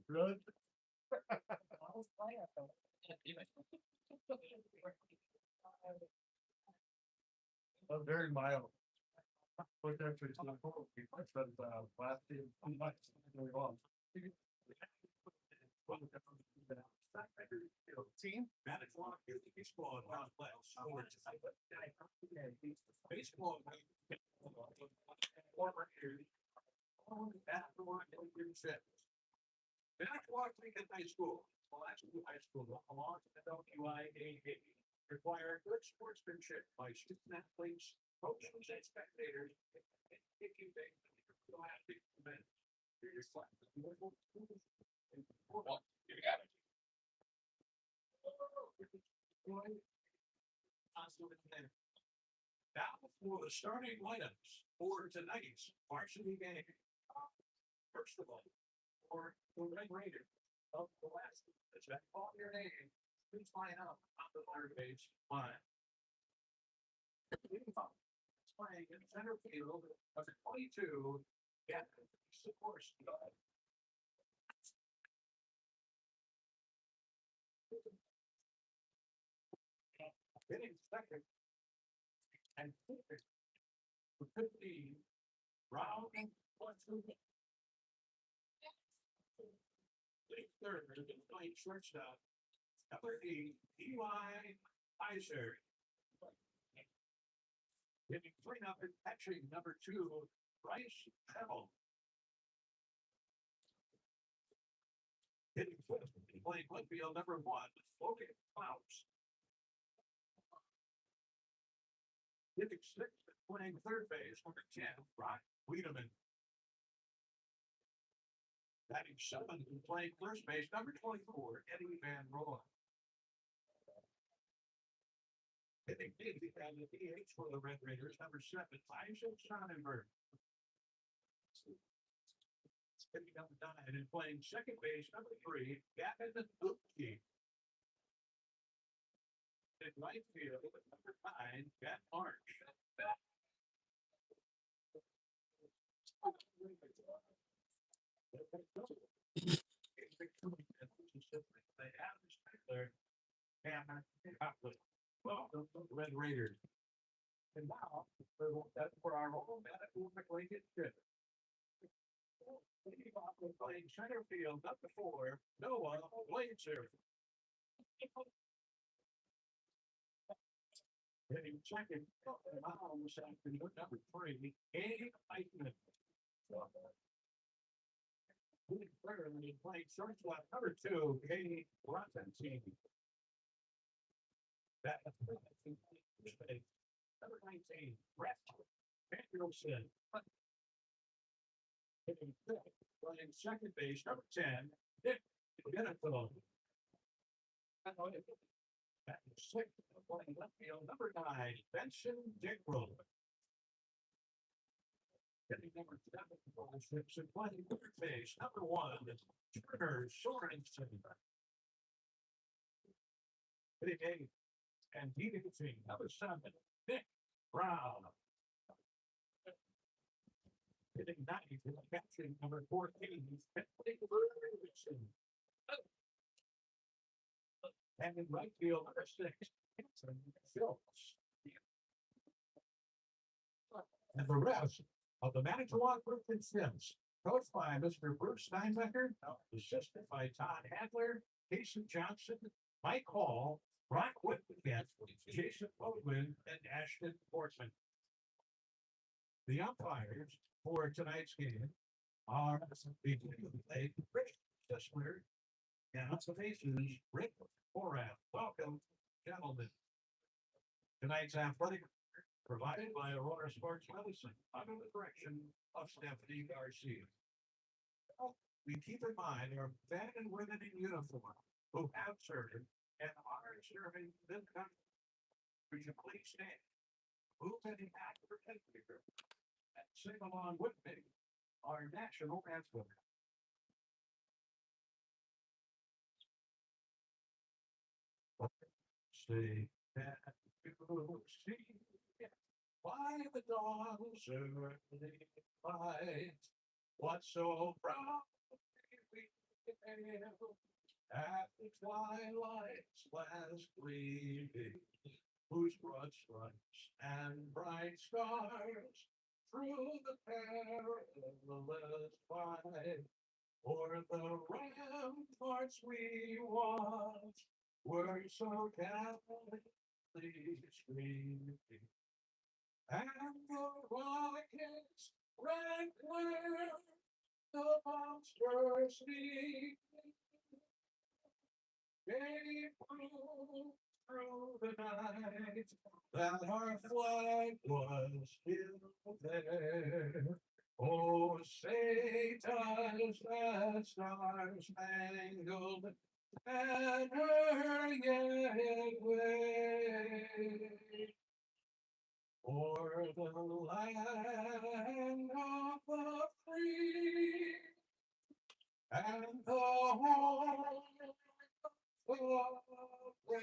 Really? Very mild. But actually, it's not cold. I said, last year, very long. Team Manitowoc is the baseball complex. Baseball. Manitowoc Lincoln High School, Pulaski High School, along with the WIAA, require good sportsmanship by student athletes, coaches, and spectators. If you think you'll have to commit to your class. Well, you got it. Now for the starting lineups for tonight's varsity game. First of all, for the Red Raiders of Pulaski, check all your name. Please line up on the third base line. Playing in center field, number 22, Gavin Sikorsky. Hitting second and fifth could be round 1, 2. Third, playing shortstop. Number 8, Eli Iser. Hitting cleanup and catching number 2, Bryce Treble. Hitting fifth, playing left field number 1, Logan Klaus. Hitting sixth, playing third base number 10, Brock Wiedemann. Batting seventh, playing first base number 24, Eddie Van Roy. Hitting eighth and the DH for the Red Raiders, number 7, Isaac Sonnenberg. Hitting number 9 and playing second base, number 3, Gavin Upke. In right field, number 9, Matt March. Red Raiders. And now, that's where our whole medical gets good. Playing center field, number 4, Noah Blazer. Hitting second, number 3, Gabe Eichmann. Hitting third, and playing shortstop, number 2, Gabe Rosenstein. That number 19, Brett Anderson. Hitting fifth, playing second base, number 10, Nick Benetton. Batting sixth, playing left field, number 9, Benson Dickrell. Hitting number 7, and playing third base, number 1, Turner Sorensen. Hitting 8th, and hitting number 7, Nick Brown. Hitting 9th, and catching number 14, Bentley Ferguson. And in right field, number 6, Phillips. And the rest of the Manitowoc group consists coached by Mr. Bruce Steinbecker, assisted by Todd Hadler, Casey Johnson, Mike Hall, Brock Whitman, Jason Baldwin, and Ashton Portman. The umpires for tonight's game are the late Rich Sessler and the faces Rick Borat. Welcome, gentlemen. Tonight's athletic provided by Aurora Sports Medicine under the direction of Stephanie Garcia. We keep in mind our men and women in uniform who have served and are serving this country. Would you please stand, move any act or figure, and sing along with me our national anthem? Say that you see why the dawn's early light. What's so proud we hail at the twilight's last gleaming, whose broad stripes and bright stars through the perilous fight, o'er the ramparts we watch, were so gallantly streaming, and the rockets red clear, the monsters sleep, gave proof through the night that our flag was still there. Oh, say does that star-spangled banner yet wave o'er the land of the free and the home of brave.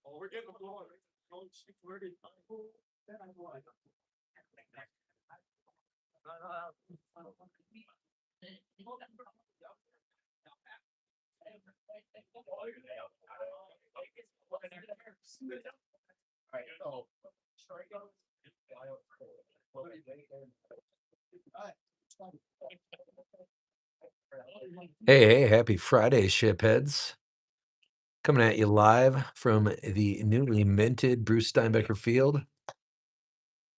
Oh, we're getting the floor. Don't speak word in time. Then I'm like, Hey, happy Friday, shipheads. Coming at you live from the newly minted Bruce Steinbecker Field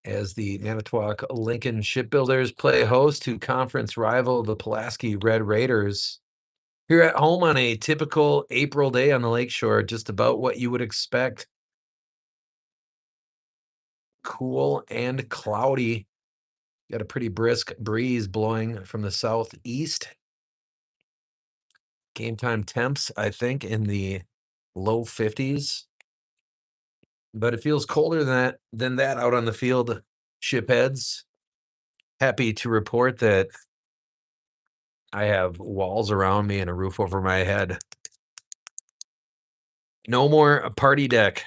as the Manitowoc Lincoln Shipbuilders play host to conference rival the Pulaski Red Raiders. Here at home on a typical April day on the lakeshore, just about what you would expect. Cool and cloudy. Got a pretty brisk breeze blowing from the southeast. Game time temps, I think, in the low 50s. But it feels colder than that out on the field, shipheads. Happy to report that I have walls around me and a roof over my head. No more a party deck.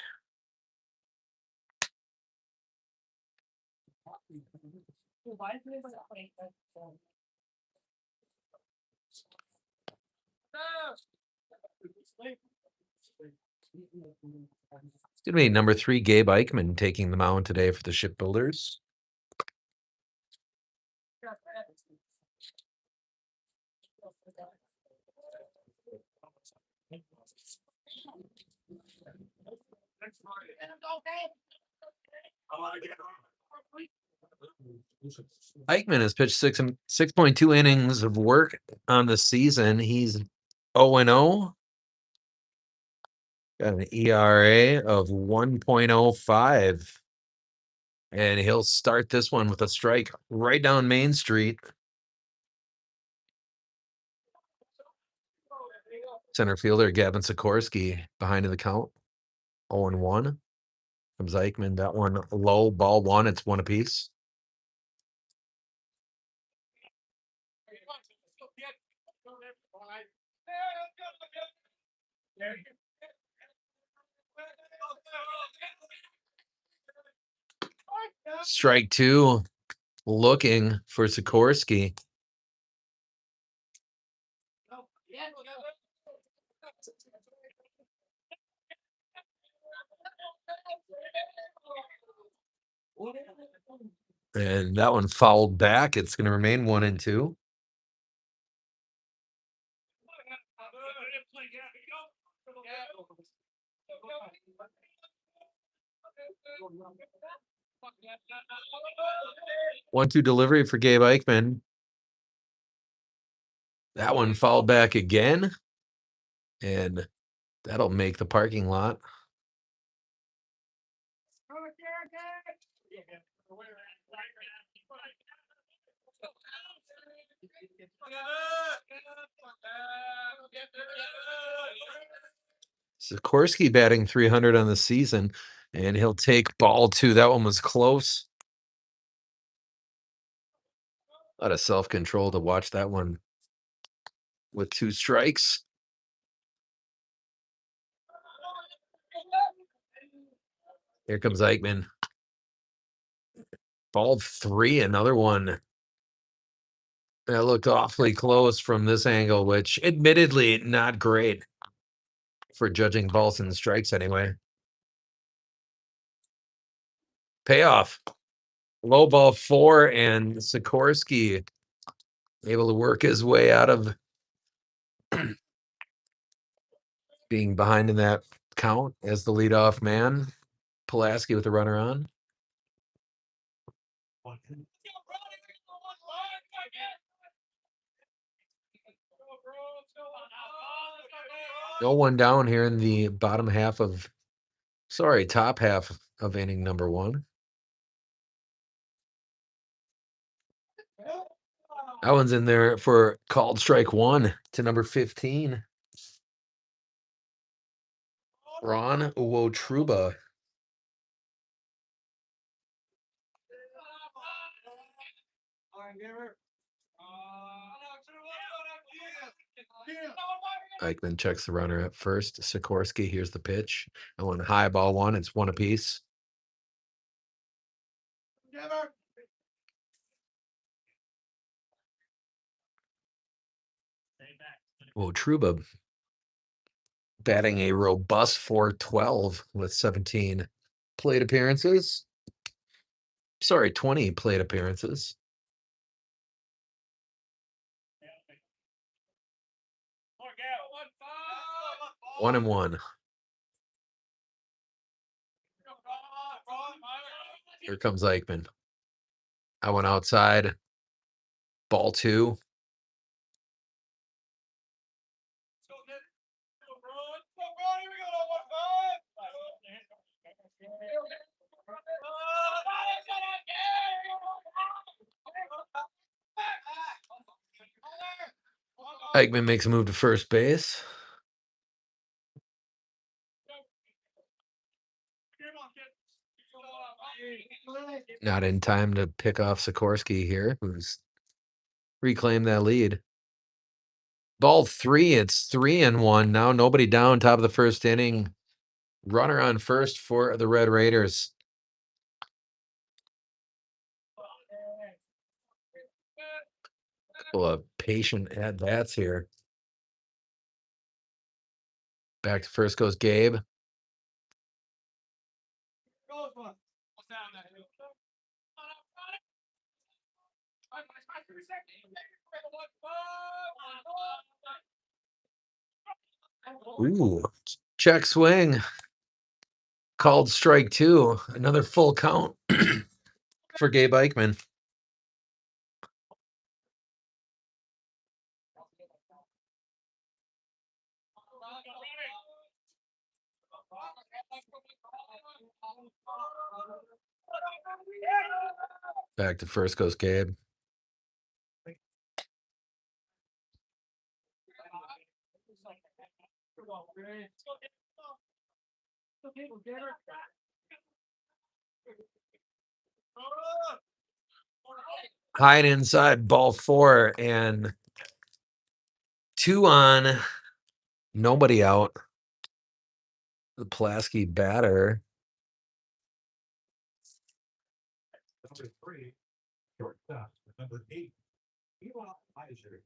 It's going to be number 3, Gabe Eichmann, taking the mound today for the Shipbuilders. Eichmann has pitched 6.2 innings of work on the season. He's 0-0. Got an ERA of 1.05. And he'll start this one with a strike right down Main Street. Center fielder Gavin Sikorsky behind in the count. 0-1. Comes Eichmann. That one low, ball one. It's one apiece. Strike 2. Looking for Sikorsky. And that one fouled back. It's going to remain 1-2. One-two delivery for Gabe Eichmann. That one fouled back again. And that'll make the parking lot. Sikorsky batting 300 on the season, and he'll take ball 2. That one was close. A lot of self-control to watch that one with 2 strikes. Here comes Eichmann. Ball 3, another one. That looked awfully close from this angle, which admittedly not great for judging balls and strikes anyway. Payoff. Low ball 4, and Sikorsky able to work his way out of being behind in that count as the leadoff man. Pulaski with the runner on. No one down here in the top half of inning number 1. That one's in there for called strike 1 to number 15. Ron Wotruba. Eichmann checks the runner at first. Sikorsky, here's the pitch. I want a high ball 1. It's 1 apiece. Wotruba batting a robust .412 with 17 plate appearances. 20 plate appearances. 1-1. Here comes Eichmann. I went outside. Ball 2. Eichmann makes a move to first base. Not in time to pick off Sikorsky here, who's reclaimed that lead. Ball 3, it's 3-1. Now nobody down, top of the first inning. Runner on first for the Red Raiders. Couple of patient at-bats here. Back to first goes Gabe. Ooh, check swing. Called strike 2. Another full count for Gabe Eichmann. Back to first goes Gabe. High and inside, ball 4, and 2 on, nobody out. The Pulaski batter. Number 3, shortstop. Number 8, Eli Heiser.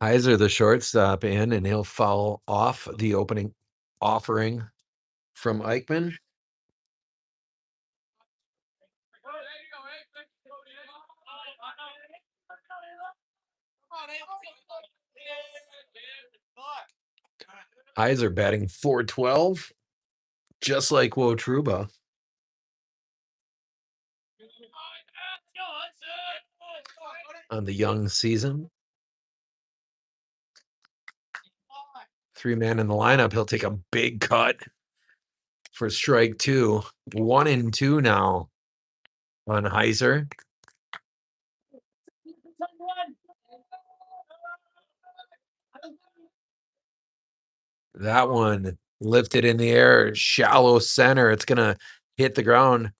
Heiser, the shortstop, in, and he'll foul off the opening offering from Eichmann. Heiser batting .412, just like Wotruba. On the young season. 3-man in the lineup. He'll take a big cut for strike 2. 1-2 now on Heiser. That one lifted in the air, shallow center. It's going to hit the ground,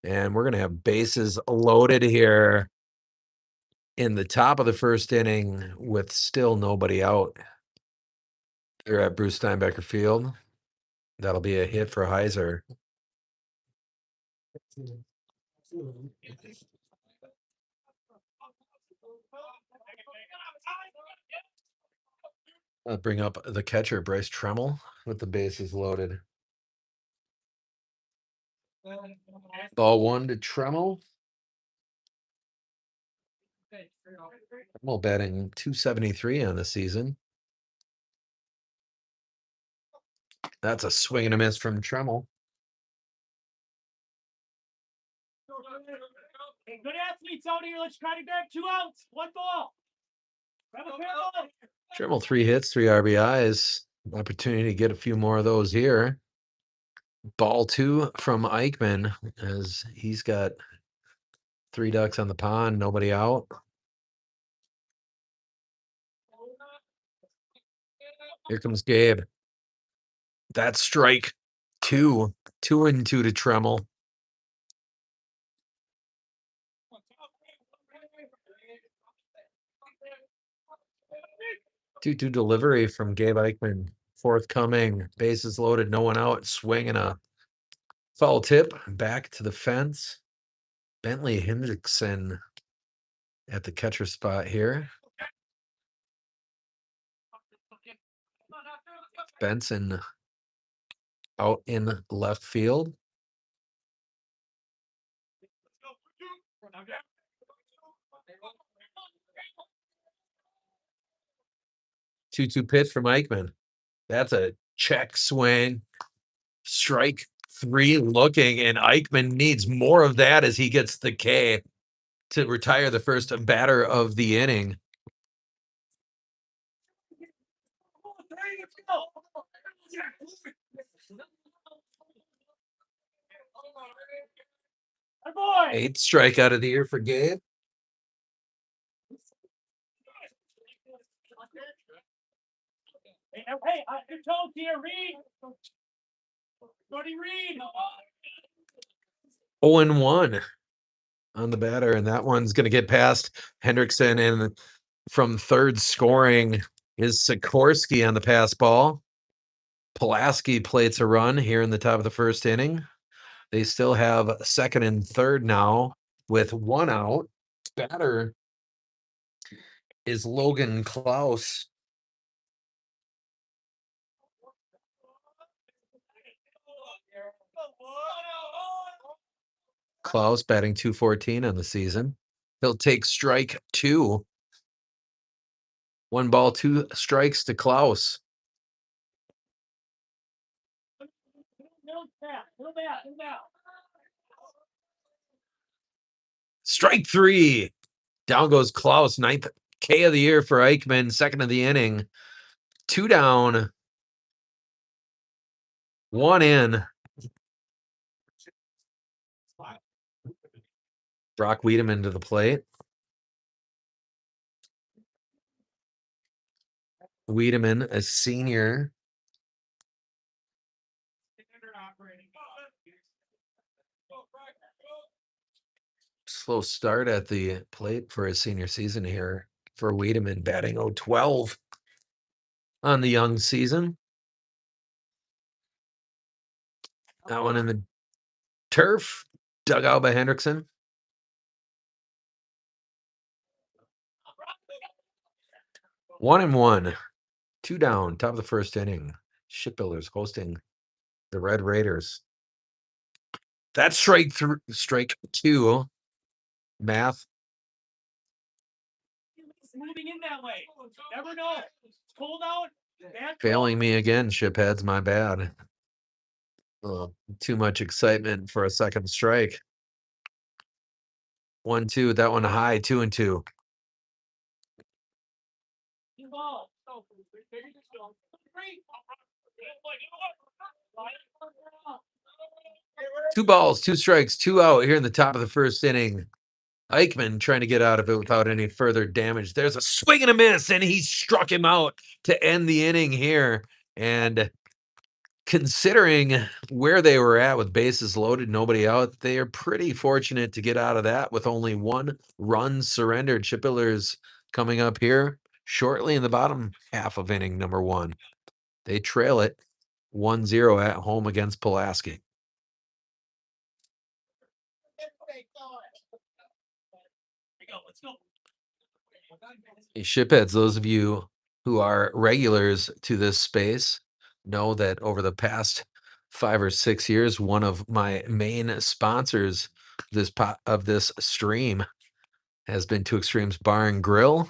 and we're going to have bases loaded here in the top of the first inning with still nobody out here at Bruce Steinbecker Field. That'll be a hit for Heiser. I'll bring up the catcher, Bryce Tremmel, with the bases loaded. Ball 1 to Tremmel. Tremmel batting .273 on the season. That's a swing and a miss from Tremmel. Hey, good athletes out here. Let's try to grab 2 outs. 1 ball. Grab a fair ball. Tremmel 3 hits, 3 RBIs. Opportunity to get a few more of those here. Ball 2 from Eichmann, as he's got 3 ducks on the pond, nobody out. Here comes Gabe. That's strike 2. 2-2 to Tremmel. 2-2 delivery from Gabe Eichmann. Forthcoming, bases loaded, no one out, swinging a foul tip back to the fence. Bentley Hendrickson at the catcher spot here. Benson out in left field. Two pitch from Eichmann. That's a check swing. Strike 3 looking, and Eichmann needs more of that as he gets the K to retire the first batter of the inning. Eighth strikeout of the year for Gabe. Hey, you're told here, Reed. Jordy Reed. 0-1 on the batter, and that one's going to get past Hendrickson, and from third scoring is Sikorsky on the pass ball. Pulaski plates a run here in the top of the first inning. They still have second and third now with 1 out. Batter is Logan Klaus. Klaus batting .214 on the season. He'll take strike 2. 1 ball, 2 strikes to Klaus. Strike 3. Down goes Klaus. 9th K of the year for Eichmann. 2nd of the inning. 2 down. 1 in. Brock Wiedemann to the plate. Wiedemann, a senior. Slow start at the plate for his senior season here for Wiedemann, batting .012 on the young season. That one in the turf, dug out by Hendrickson. 1-1. 2 down, top of the first inning. Shipbuilders hosting the Red Raiders. That's strike 2. Math. It's moving in that way. Never know. It's cold out. Bad Failing me again, shipheads. My bad. Too much excitement for a second strike. 1-2. That one high. 2-2. Two balls, 2 strikes, 2 out here in the top of the first inning. Eichmann trying to get out of it without any further damage. There's a swing and a miss, and he struck him out to end the inning here. And considering where they were at with bases loaded, nobody out, they are pretty fortunate to get out of that with only 1 run surrendered. Shipbuilders coming up here shortly in the bottom half of inning number 1. They trail it 1-0 at home against Pulaski. Let's go. Hey, shipheads, those of you who are regulars to this space know that over the past 5 or 6 years, one of my main sponsors of this stream has been Two Extremes Bar and Grill.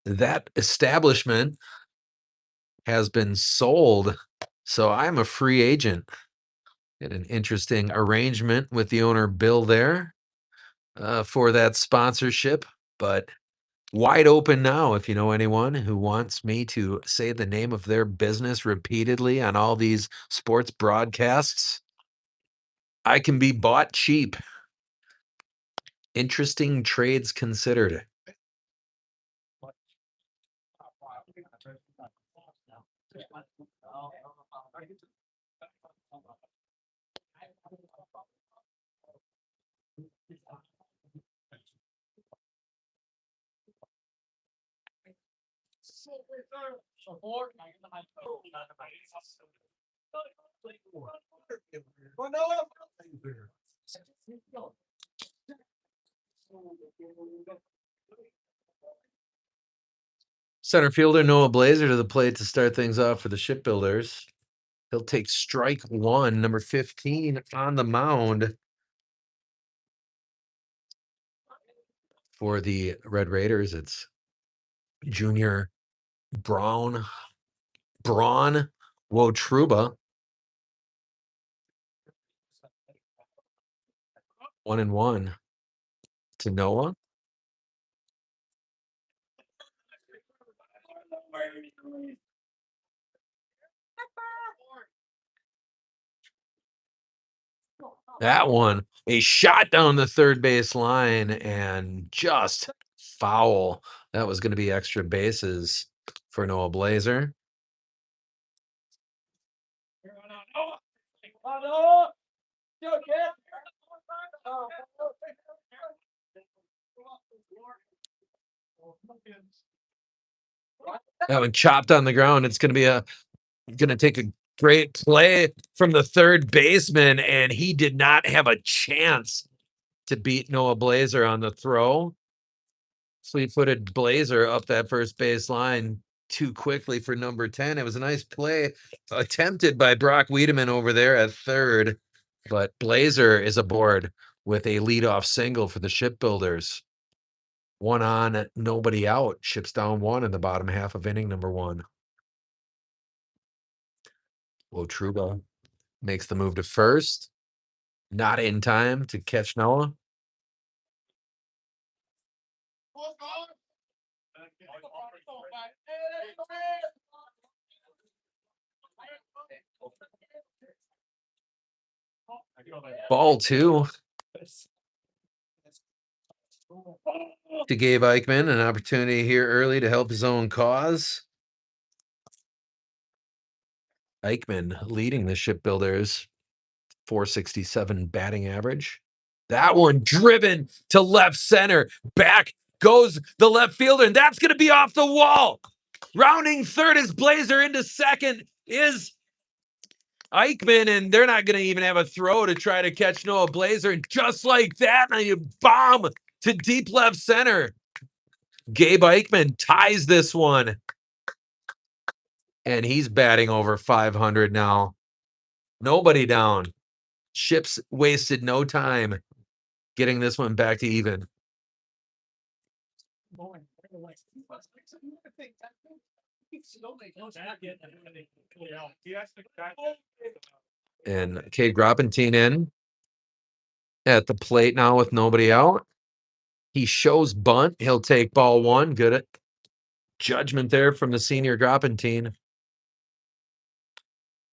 That establishment has been sold, so I'm a free agent. Had an interesting arrangement with the owner, Bill, there for that sponsorship, but wide open now if you know anyone who wants me to say the name of their business repeatedly on all these sports broadcasts. I can be bought cheap. Interesting trades considered. Center fielder Noah Blazer to the plate to start things off for the Shipbuilders. He'll take strike 1, number 15 on the mound for the Red Raiders. It's junior Braun Wotruba. 1-1 to Noah. That one, a shot down the third base line and just foul. That was going to be extra bases for Noah Blazer. That one chopped on the ground. It's going to take a great play from the third baseman, and he did not have a chance to beat Noah Blazer on the throw. Fleet-footed Blazer up that first base line too quickly for number 10. It was a nice play attempted by Brock Wiedemann over there at third, but Blazer is aboard with a leadoff single for the Shipbuilders. 1 on, nobody out. Ships down 1 in the bottom half of inning number 1. Wotruba makes the move to first. Not in time to catch Noah. Ball 2 to Gabe Eichmann, an opportunity here early to help his own cause. Eichmann leading the Shipbuilders, 467 batting average. That one driven to left center. Back goes the left fielder, and that's going to be off the wall. Rounding third is Blazer, into second is Eichmann, and they're not going to even have a throw to try to catch Noah Blazer. And just like that, now you bomb to deep left center. Gabe Eichmann ties this one. And he's batting over 500 now. Nobody down. Ships wasted no time getting this one back to even. And Cade Gropentine in at the plate now with nobody out. He shows bunt. He'll take ball one. Good at judgment there from the senior Gropentine.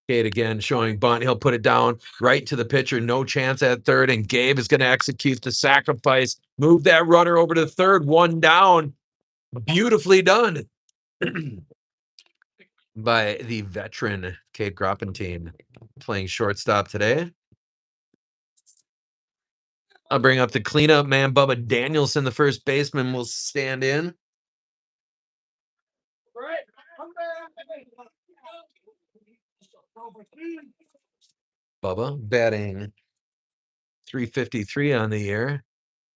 Cade again showing bunt. He'll put it down right to the pitcher. No chance at third. And Gabe is going to execute the sacrifice. Move that runner over to third. One down. Beautifully done by the veteran Cade Gropentine, playing shortstop today. I'll bring up the cleanup man, Bubba Danielson, the first baseman, will stand in. Bubba batting .353 on the year.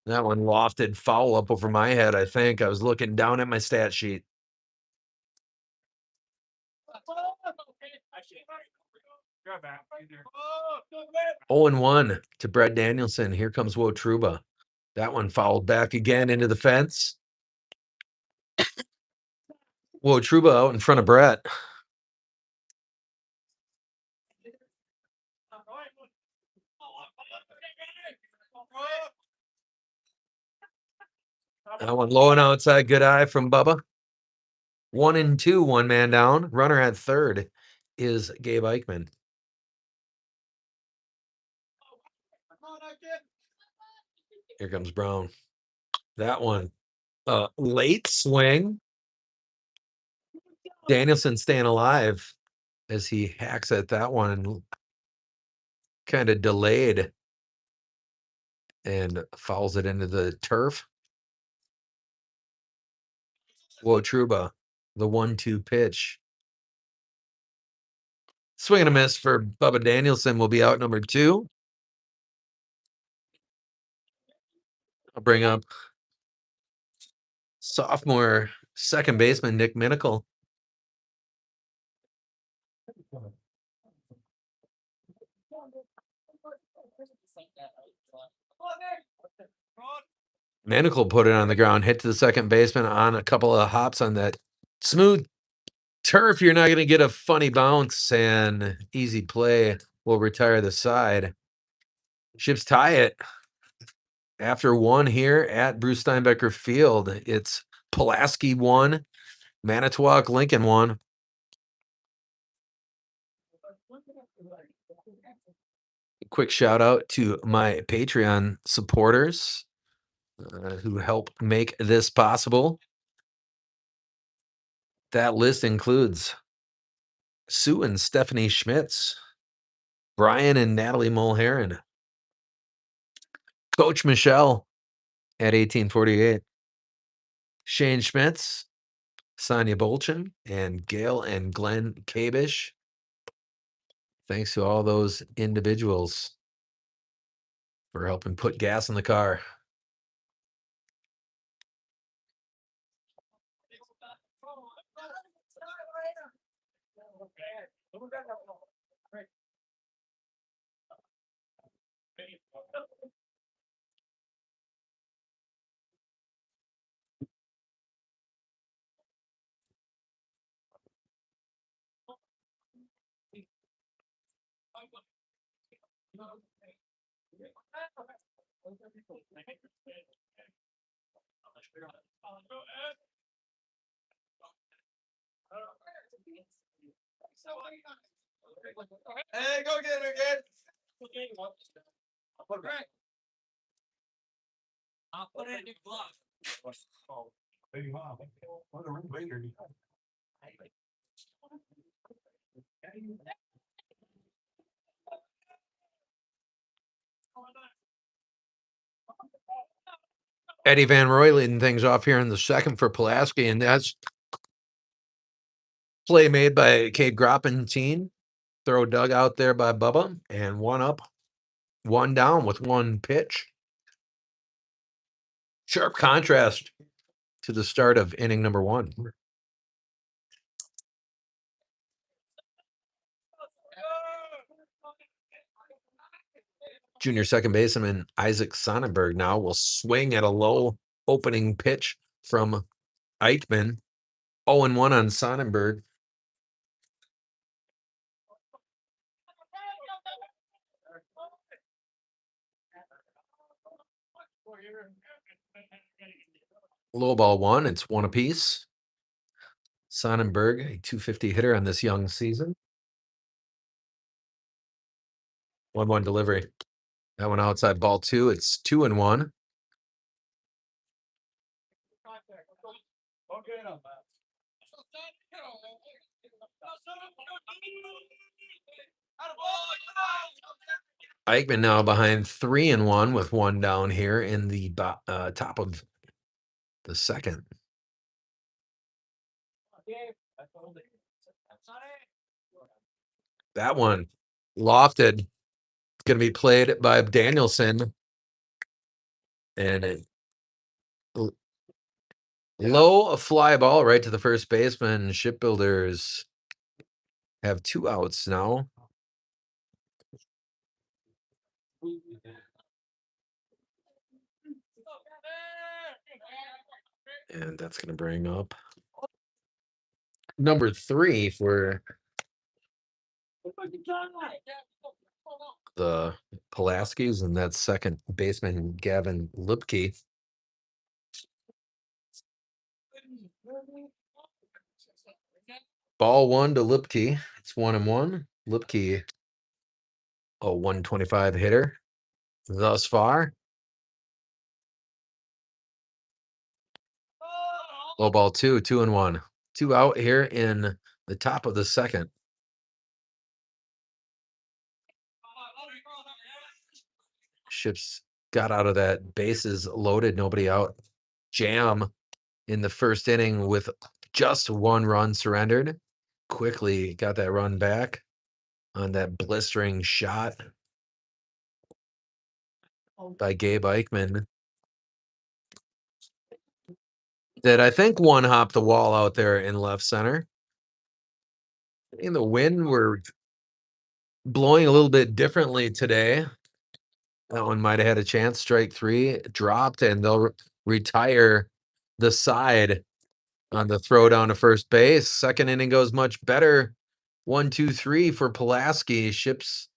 That one lofted foul up over my head, I think. I was looking down at my stat sheet. 0-1 to Brett Danielson. Here comes Wotruba. That one fouled back again into the fence. Wotruba out in front of Brett. That one low and outside. Good eye from Bubba. 1-2, one man down. Runner at third is Gabe Eichmann. Here comes Brown. That one. Late swing. Danielson staying alive as he hacks at that one. Kind of delayed and fouls it into the turf. Wotruba, the 1-2 pitch. Swing and a miss for Bubba Danielson will be out number 2. I'll bring up sophomore second baseman Nick Minical. Minical put it on the ground, hit to the second baseman on a couple of hops on that smooth turf. You're not going to get a funny bounce, and easy play will retire the side. Ships tie it after one here at Bruce Steinbecker Field. It's Pulaski 1, Manitowoc Lincoln 1. Quick shout out to my Patreon supporters who help make this possible. That list includes Sue and Stephanie Schmitz, Brian and Natalie Mulheron, Coach Michelle at 1848, Shane Schmitz, Sonia Bolchin, and Gail and Glenn Kabish. Thanks to all those individuals for helping put gas in the car. Hey, go get it again. I'll put it in your glove. Hey, Mom. What a ring later. Eddie Van Roy leading things off here in the second for Pulaski, and that's play made by Cade Gropentine. Throw dug out there by Bubba, and one up, one down with one pitch. Sharp contrast to the start of inning number 1. Junior second baseman Isaac Sonnenberg now will swing at a low opening pitch from Eichmann. 0-1 on Sonnenberg. Low ball 1. It's 1 apiece. Sonnenberg, a 250 hitter on this young season. 1-1 delivery. That one outside ball 2. It's 2-1. Eichmann now behind 3-1 with 1 down here in the top of the second. That one lofted. Going to be played by Danielson. And low fly ball right to the first baseman. Shipbuilders have 2 outs now. And that's going to bring up number 3 for the Pulaskis, and that's second baseman Gavin Lipke. Ball 1 to Lipke. It's 1-1. Lipke, a 125 hitter thus far. Low ball 2, 2-1. 2 out here in the top of the second. Ships got out of that bases loaded, nobody out jam in the first inning with just 1 run surrendered. Quickly got that run back on that blistering shot by Gabe Eichmann that I think one hopped the wall out there in left center. In the wind, we're blowing a little bit differently today. That one might have had a chance. Strike 3 dropped, and they'll retire the side on the throw down to first base. Second inning goes much better. 1-2-3 for Pulaski. Ships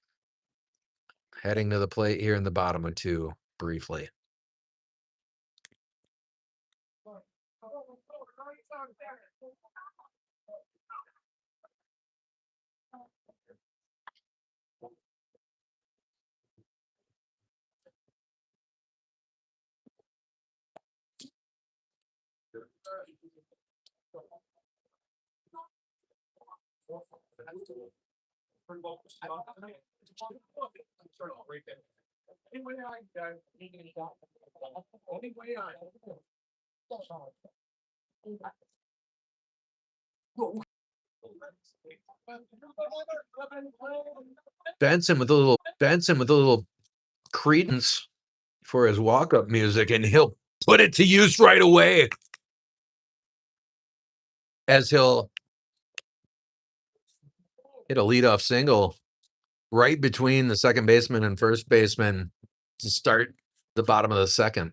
heading to the plate here in the bottom of 2 briefly. Benson with a little credence for his walk-up music, and he'll put it to use right away as he'll hit a leadoff single right between the second baseman and first baseman to start the bottom of the second.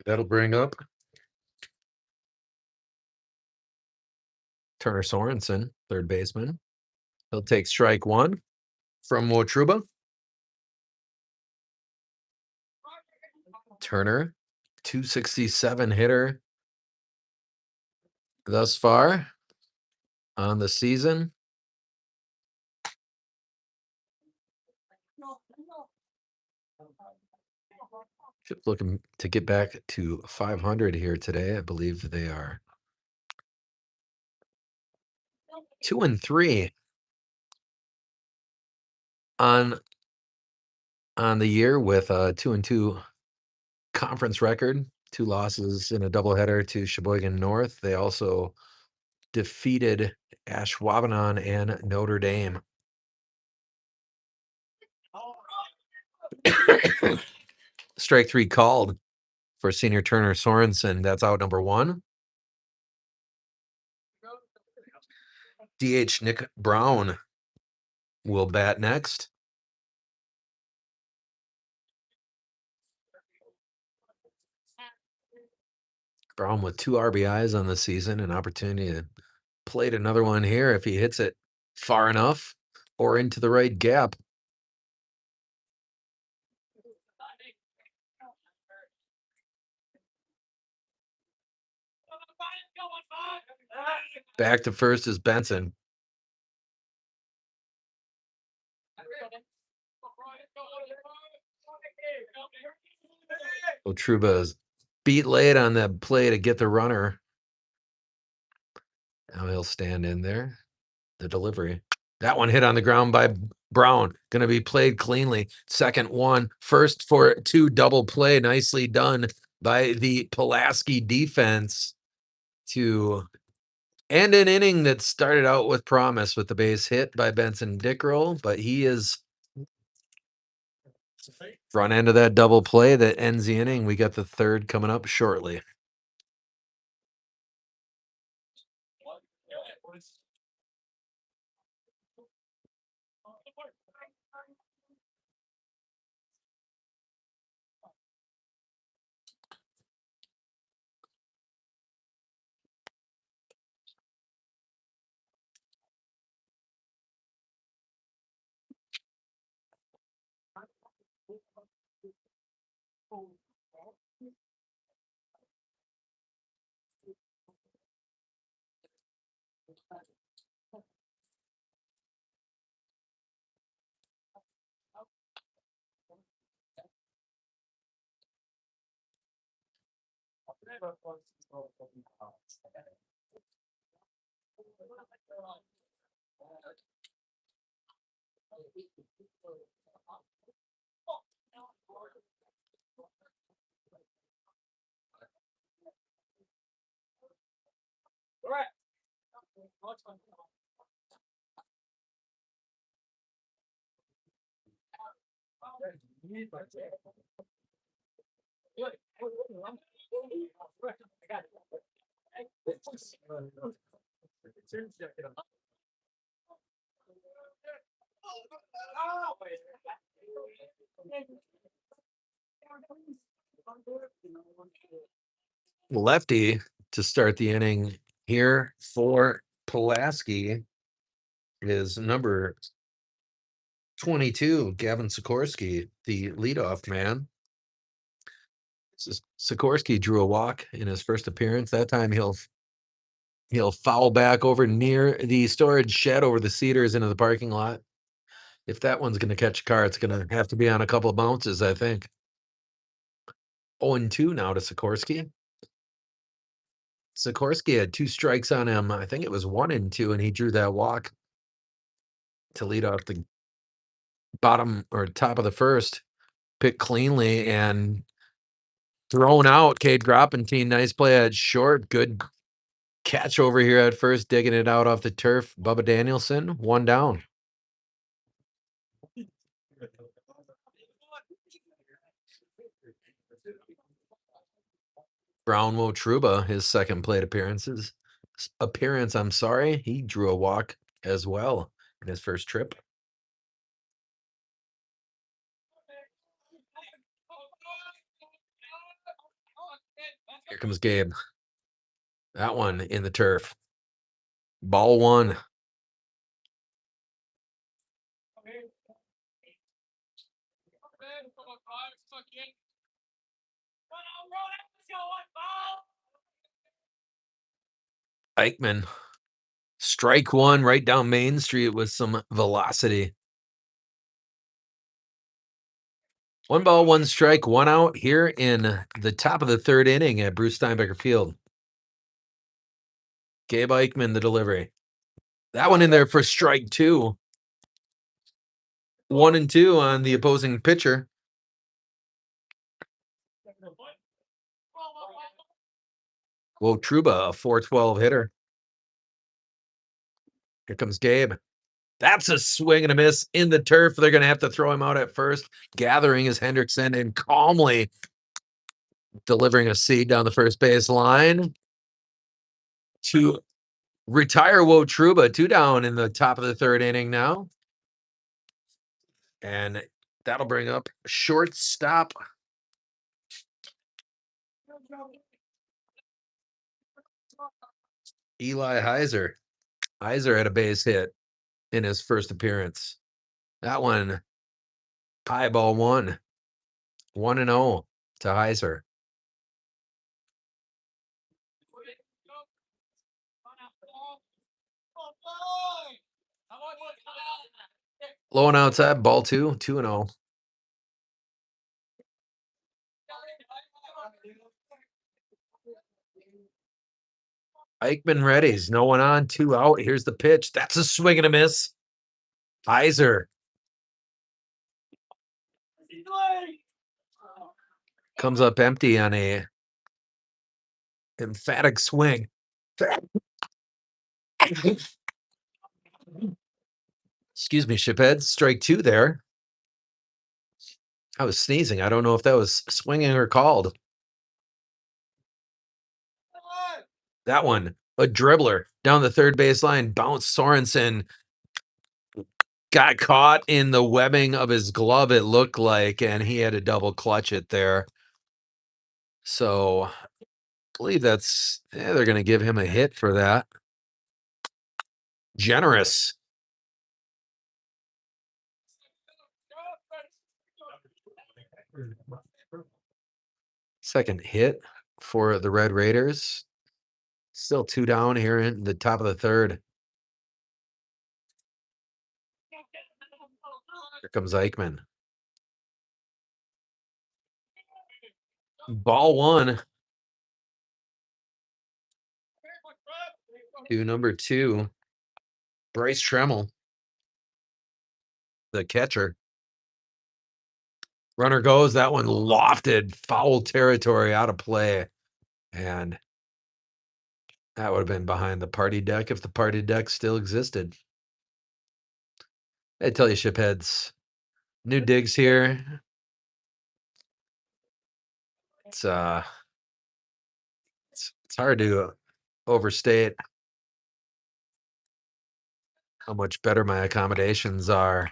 That'll bring up Turner Sorensen, third baseman. He'll take strike 1 from Wotruba. Turner, 267 hitter thus far on the season. Just looking to get back to 500 here today. I believe they are 2-3 on the year with a 2-2 conference record. 2 losses in a doubleheader to Sheboygan North. They also defeated Ashwaubenon and Notre Dame. Strike 3 called for senior Turner Sorensen. That's out number 1. DH Nick Brown will bat next. Brown with 2 RBIs on the season, an opportunity to plate another one here if he hits it far enough or into the right gap. Back to first is Benson. Otruba is beat late on the play to get the runner. Now he'll stand in there. The delivery. That one hit on the ground by Brown. Going to be played cleanly. Second one. First for 2, double play. Nicely done by the Pulaski defense to end an inning that started out with promise with the base hit by Benson Dickrell, but he is front end of that double play that ends the inning. We got the third coming up shortly. Lefty to start the inning here for Pulaski is number 22, Gavin Sikorsky, the leadoff man. Sikorsky drew a walk in his first appearance. That time he'll foul back over near the storage shed over the cedars into the parking lot. If that one's going to catch a car, it's going to have to be on a couple of bounces, I think. 0-2 now to Sikorsky. Sikorsky had 2 strikes on him. I think it was 1-2, and he drew that walk to lead off the bottom or top of the first. Picked cleanly and thrown out. Cade Groppentine, nice play at short. Good catch over here at first, digging it out off the turf. Bubba Danielson, 1 down. Brownwo Trouba, his second plate appearance, he drew a walk as well in his first trip. Here comes Gabe. That one in the turf. Ball 1. Eichmann. Strike 1 right down Main Street with some velocity. 1 ball, 1 strike, 1 out here in the top of the third inning at Bruce Steinbecker Field. Gabe Eichmann, the delivery. That one in there for strike 2. 1-2 on the opposing pitcher. Whoa, Trouba, a .412 hitter. Here comes Gabe. That's a swing and a miss in the turf. They're going to have to throw him out at first. Gathering is Hendrickson and calmly delivering a seed down the first base line to retire Wotruba. 2 down in the top of the 3rd inning now. And that'll bring up shortstop Eli Heiser. Heiser had a base hit in his first appearance. That one, high ball 1. 1-0 to Heiser. Low and outside, ball 2, 2-0. Eichmann readies. No one on, 2 out. Here's the pitch. That's a swing and a miss. Heiser comes up empty on a emphatic swing. Excuse me, shipheads. Strike 2 there. I was sneezing. I don't know if that was swinging or called. That one, a dribbler down the 3rd baseline. Bounce. Sorensen got caught in the webbing of his glove, it looked like, and he had to double clutch it there. So I believe that's, they're going to give him a hit for that. Generous. Second hit for the Red Raiders. Still 2 down here in the top of the 3rd. Here comes Eichmann. Ball 1 to number 2, Bryce Tremmel, the catcher. Runner goes. That one lofted, foul territory, out of play. And that would have been behind the party deck if the party deck still existed. I tell you, shipheads, new digs here. It's hard to overstate how much better my accommodations are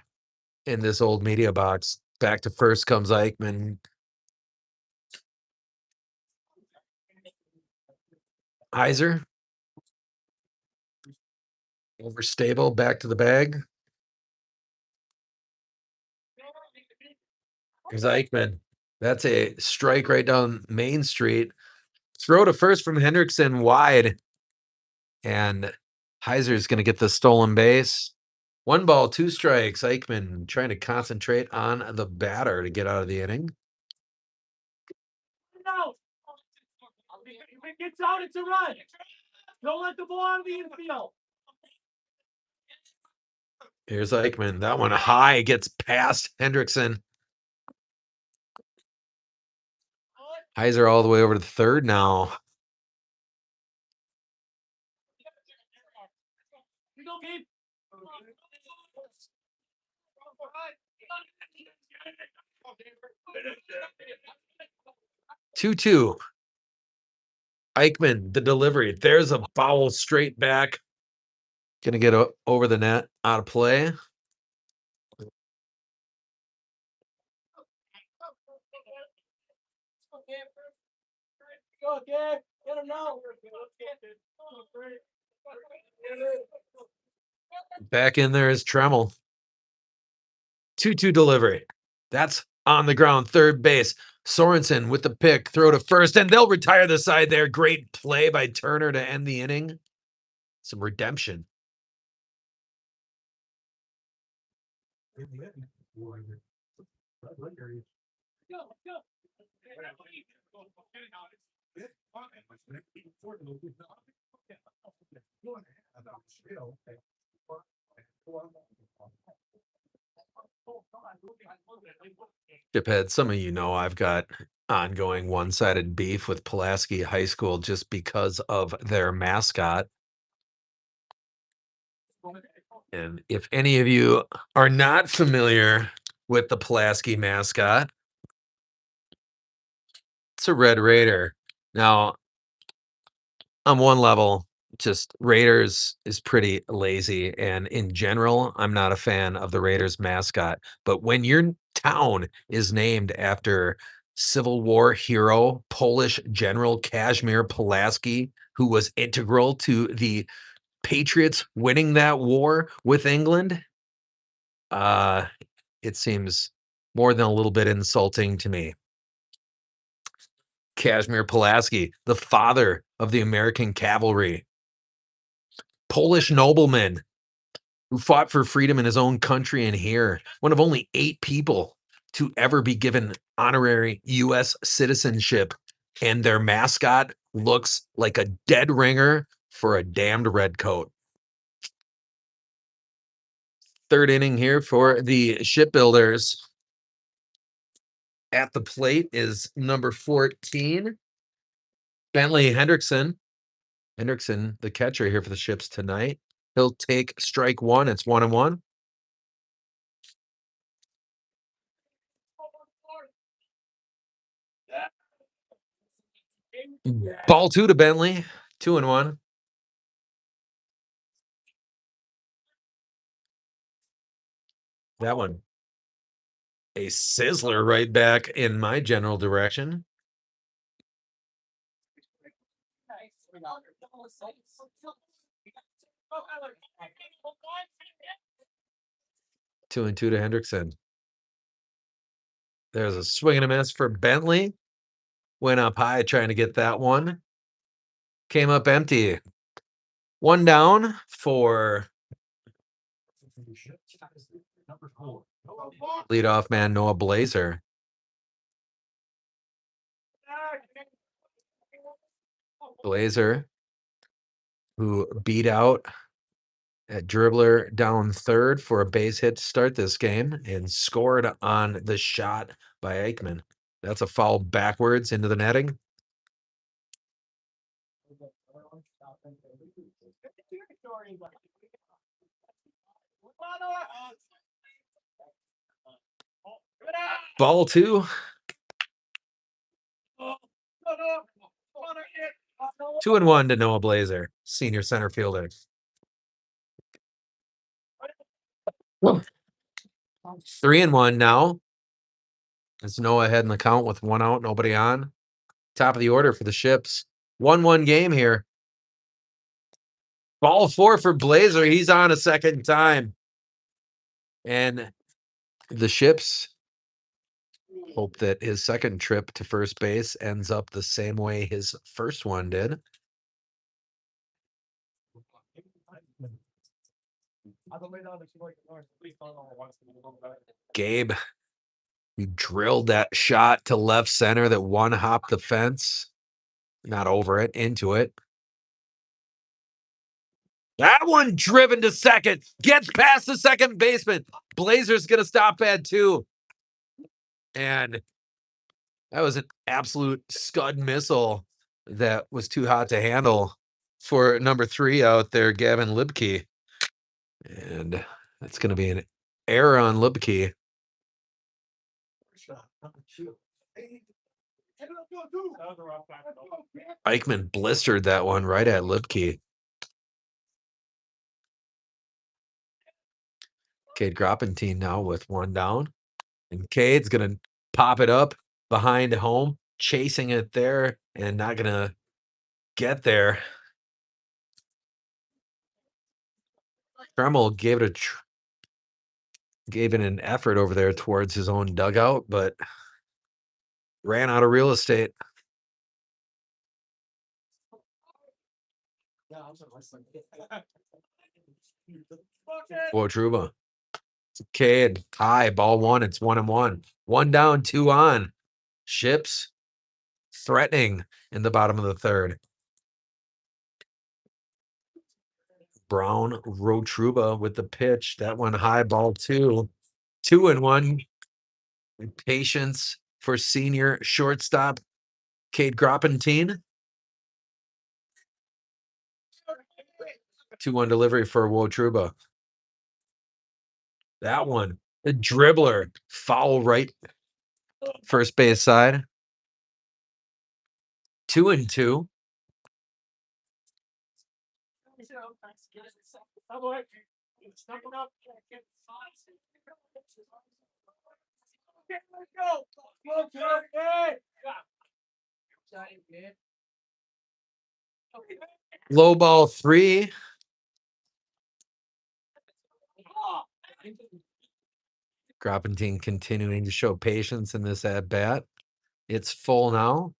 in this old media box. Back to first comes Eichmann. Heiser. Overstable, back to the bag. Here's Eichmann. That's a strike right down Main Street. Throw to first from Hendrickson wide. And Heiser's going to get the stolen base. 1 ball, 2 strikes. Eichmann trying to concentrate on the batter to get out of the inning. If it gets out, it's a run. Don't let the ball out of the infield. Here's Eichmann. That one high, gets past Hendrickson. Heiser all the way over to the 3rd now. Two. Eichmann, the delivery. There's a foul straight back. Gonna get over the net, out of play. Back in there is Tremmel. 2-2 delivery. That's on the ground, 3rd base. Sorensen with the pick, throw to first, and they'll retire the side there. Great play by Turner to end the inning. Some redemption. Shiphead, some of you know I've got ongoing one-sided beef with Pulaski High School just because of their mascot. And if any of you are not familiar with the Pulaski mascot, it's a Red Raider. Now, on one level, just Raiders is pretty lazy. And in general, I'm not a fan of the Raiders mascot. But when your town is named after Civil War hero, Polish General Kazimierz Pulaski, who was integral to the Patriots winning that war with England, it seems more than a little bit insulting to me. Kazimierz Pulaski, the father of the American cavalry, Polish nobleman who fought for freedom in his own country and here, one of only 8 people to ever be given honorary U.S. citizenship, and their mascot looks like a dead ringer for a damned redcoat. Third inning here for the Shipbuilders. At the plate is number 14, Bentley Hendrickson. Hendrickson, the catcher here for the Ships tonight. He'll take strike one. It's 1-1. Ball 2 to Bentley. 2-1. That one. A sizzler right back in my general direction. Two and two to Hendrickson. There's a swing and a miss for Bentley. Went up high trying to get that one. Came up empty. One down for leadoff man Noah Blazer. Blazer, who beat out a dribbler down third for a base hit to start this game and scored on the shot by Aikman. That's a foul backwards into the netting. Ball 2. 2-1 to Noah Blazer, senior center fielder. 3-1 now. It's Noah ahead in the count with 1 out, nobody on. Top of the order for the Ships. 1-1 game here. Ball 4 for Blazer. He's on a second time. And the Ships hope that his second trip to first base ends up the same way his first one did. Gabe, he drilled that shot to left center that one hopped the fence. Not over it, into it. That one driven to second. Gets past the second baseman. Blazer's going to stop at 2. And that was an absolute scud missile that was too hot to handle for number 3 out there, Gavin Libke. And that's going to be an error on Libke. Aikman blistered that one right at Libke. Cade Groppentine now with 1 down. And Cade's going to pop it up behind home, chasing it there and not going to get there. Tremmel gave it an effort over there towards his own dugout, but ran out of real estate. Truba. Cade, high, ball 1. It's 1-1. 1 down, 2 on. Ships threatening in the bottom of the third. Brown, Rotruba with the pitch. That one high, ball 2. 2-1. Patience for senior shortstop Cade Groppentine. 2-1 delivery for Wotruba. That one, the dribbler, foul right, first base side. 2-2. Low ball 3. Groppentine continuing to show patience in this at bat. It's full now.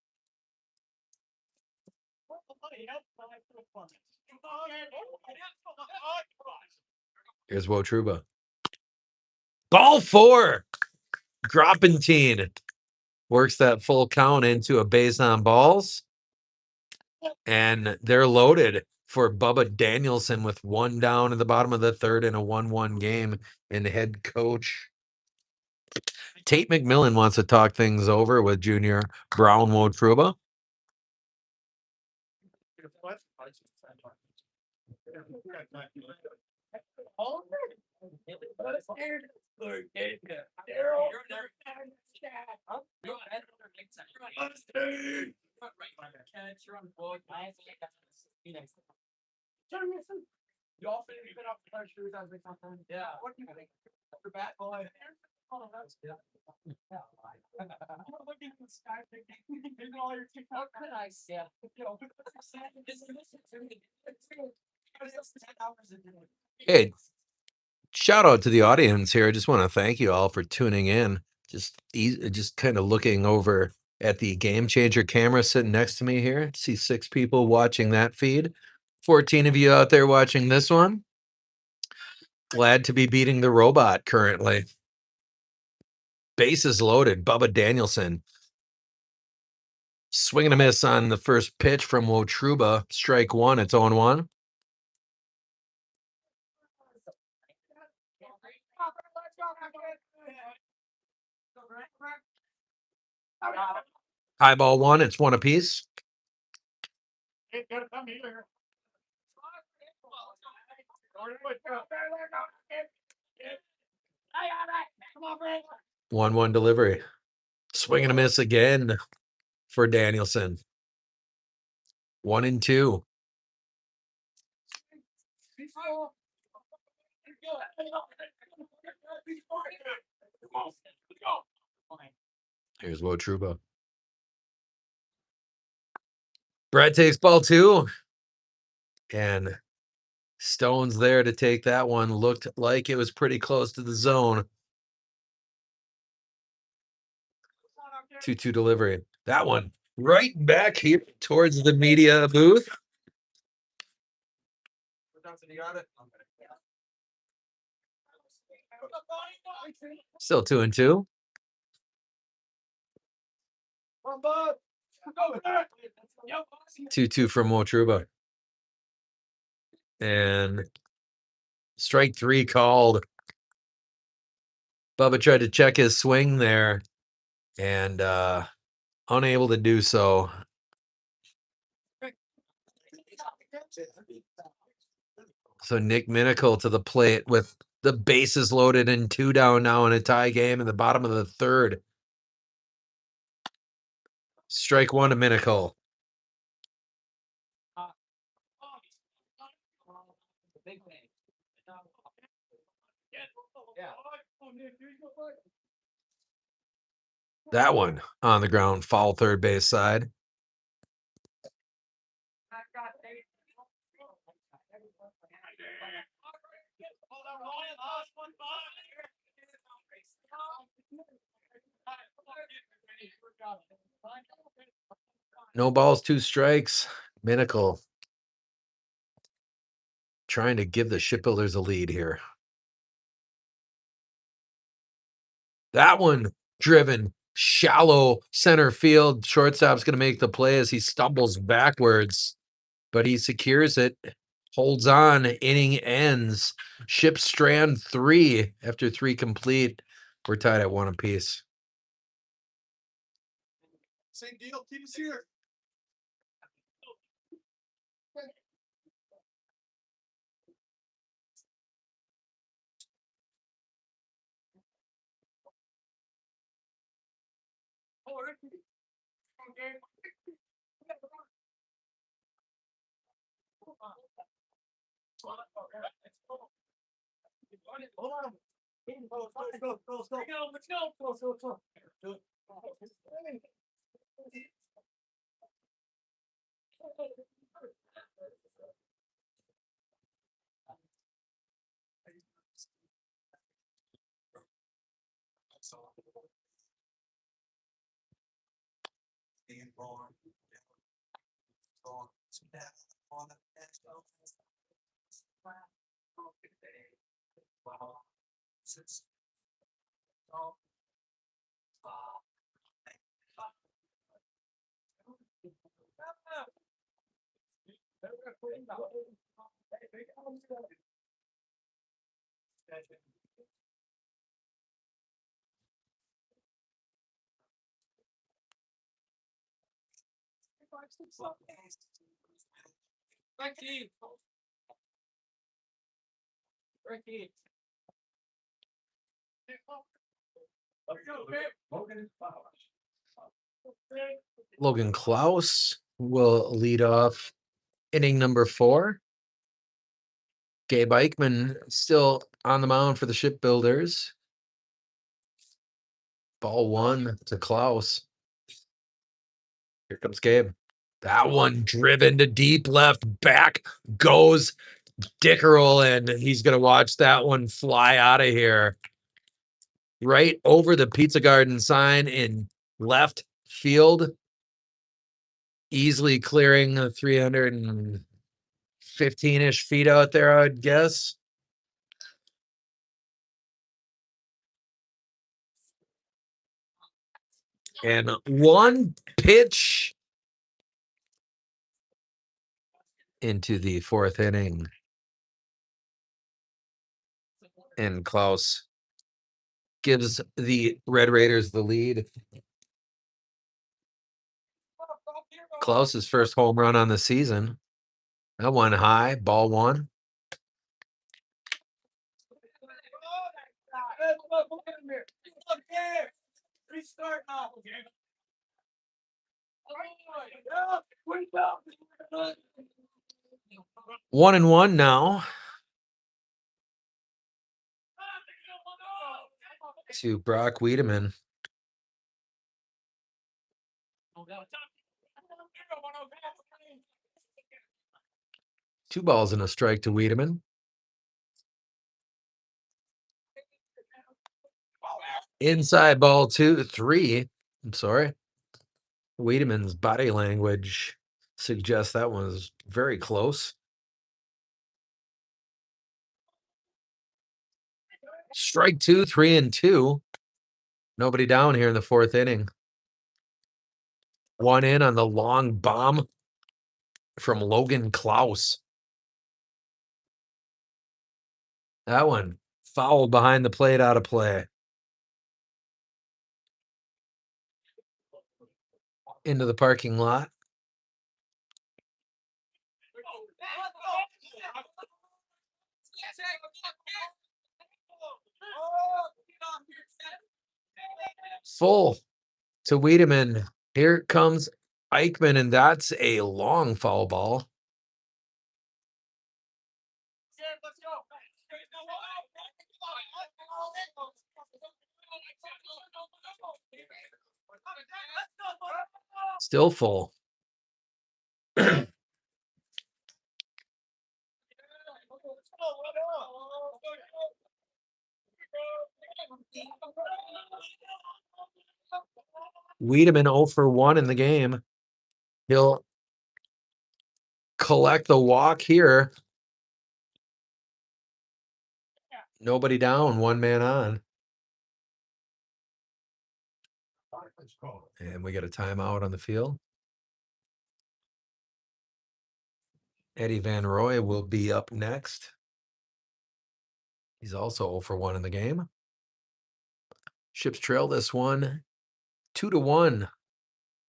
Here's Wotruba. Ball 4. Groppentine works that full count into a base on balls. And they're loaded for Bubba Danielson with 1 down in the bottom of the 3rd in a 1-1 game. And head coach Tate McMillan wants to talk things over with Junior Brown Wotruba. Hey, shout out to the audience here. I just want to thank you all for tuning in. Just kind of looking over at the Game Changer camera sitting next to me here. See 6 people watching that feed. 14 of you out there watching this one. Glad to be beating the robot currently. Bases loaded. Bubba Danielson. Swing and a miss on the first pitch from Wotruba. Strike 1. It's 0-1. High ball 1. It's 1 apiece. One 1 delivery. Swing and a miss again for Danielson. 1-2. Here's Wotruba. Brett takes ball 2. And Stone's there to take that one. Looked like it was pretty close to the zone. 2-2 delivery. That one right back here towards the media booth. Still 2-2. Two from Wotruba. And strike 3 called. Bubba tried to check his swing there and unable to do so. So Nick Minicle to the plate with the bases loaded and 2 down now in a tie game in the bottom of the 3rd. Strike 1 to Minicle. That one on the ground, foul third base side. No balls, 2 strikes. Minicle trying to give the Shipbuilders a lead here. That one driven shallow center field. Shortstop's going to make the play as he stumbles backwards, but he secures it, holds on. Inning ends. Ship strand 3 after 3 complete. We're tied at 1 apiece. Same deal. Keep us here. Hold on. Let's go. Ricky. Logan Klaus will lead off inning number 4. Gabe Eichmann still on the mound for the Shipbuilders. Ball 1 to Klaus. Here comes Gabe. That one driven to deep left. Back goes Dickerel, and he's going to watch that one fly out of here. Right over the Pizza Garden sign in left field. Easily clearing 315-ish feet out there, I would guess. And one pitch into the 4th inning. And Klaus gives the Red Raiders the lead. Klaus's first home run on the season. That one high, ball 1. Restart now. 1-1 now. To Brock Wiedemann. Two balls and a strike to Wiedemann. Inside ball 3. I'm sorry. Wiedemann's body language suggests that one was very close. Strike 2, 3-2. Nobody down here in the 4th inning. One in on the long bomb from Logan Klaus. That one fouled behind the plate, out of play. Into the parking lot. Full to Wiedemann. Here comes Eichmann, and that's a long foul ball. Still full. Wiedemann 0 for 1 in the game. He'll collect the walk here. Nobody down, one man on. And we got a timeout on the field. Eddie Van Roy will be up next. He's also 0 for 1 in the game. Ships trail this one 2-1.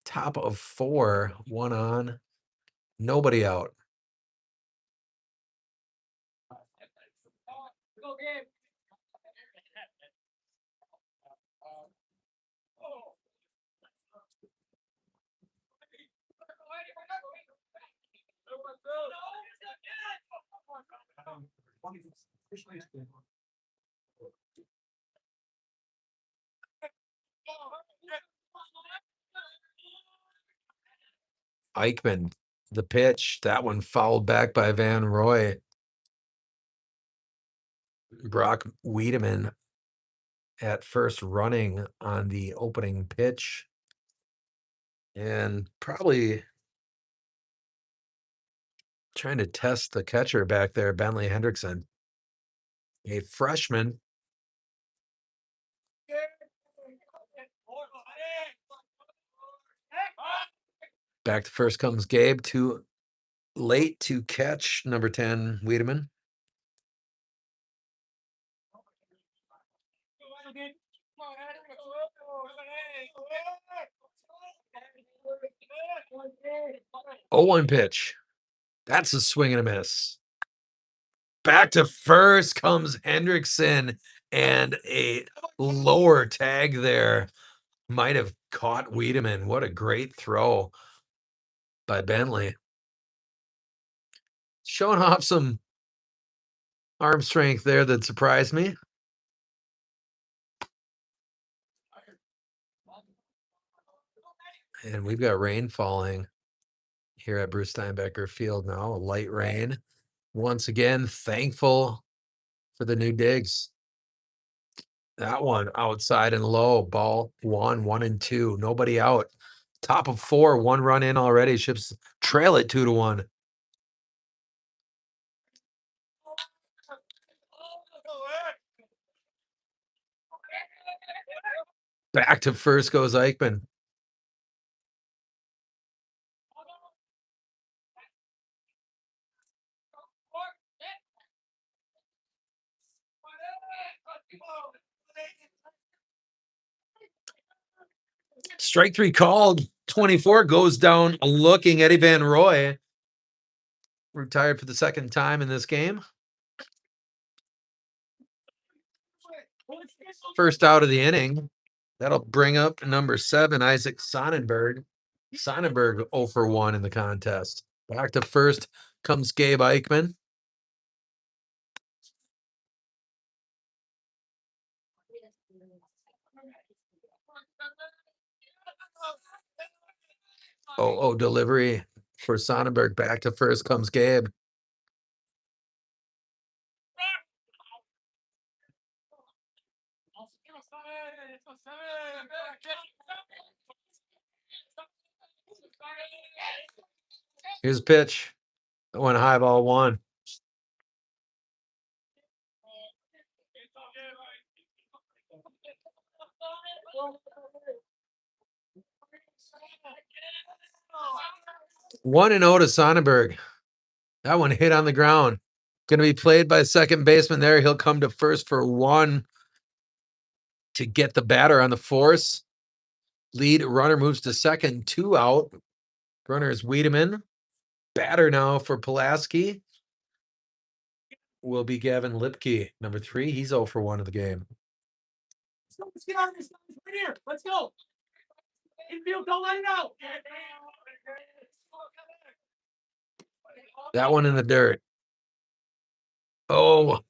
Top of 4, 1 on. Nobody out. Eichmann, the pitch. That one fouled back by Van Roy. Brock Wiedemann at first running on the opening pitch. And probably trying to test the catcher back there, Bentley Hendrickson. A freshman. Back to first comes Gabe, too late to catch number 10, Wiedemann. Oh, 1 pitch. That's a swing and a miss. Back to first comes Hendrickson, and a lower tag there might have caught Wiedemann. What a great throw by Bentley. Showing off some arm strength there that surprised me. And we've got rain falling here at Bruce Steinbecker Field now, a light rain. Once again, thankful for the new digs. That one outside and low, ball 1, 1 and 2, nobody out. Top of 4, 1 run in already. Ships trail it 2-1. Back to first goes Eichmann. Strike 3 called. 24 goes down looking. Eddie Van Roy retired for the second time in this game. First out of the inning. That'll bring up number 7, Isaac Sonnenberg. Sonnenberg 0 for 1 in the contest. Back to first comes Gabe Eichmann. Oh, delivery for Sonnenberg. Back to first comes Gabe. Here's a pitch. That went high, ball 1. One and 0 to Sonnenberg. That one hit on the ground. Going to be played by second baseman there. He'll come to first for 1 to get the batter on the force. Lead runner moves to second, 2 out. Runner is Wiedemann. Batter now for Pulaski will be Gavin Lipke, number 3. He's 0 for 1 of the game. Let's get on this right here. Let's go. Infield, don't let it out. That one in the dirt. Oh,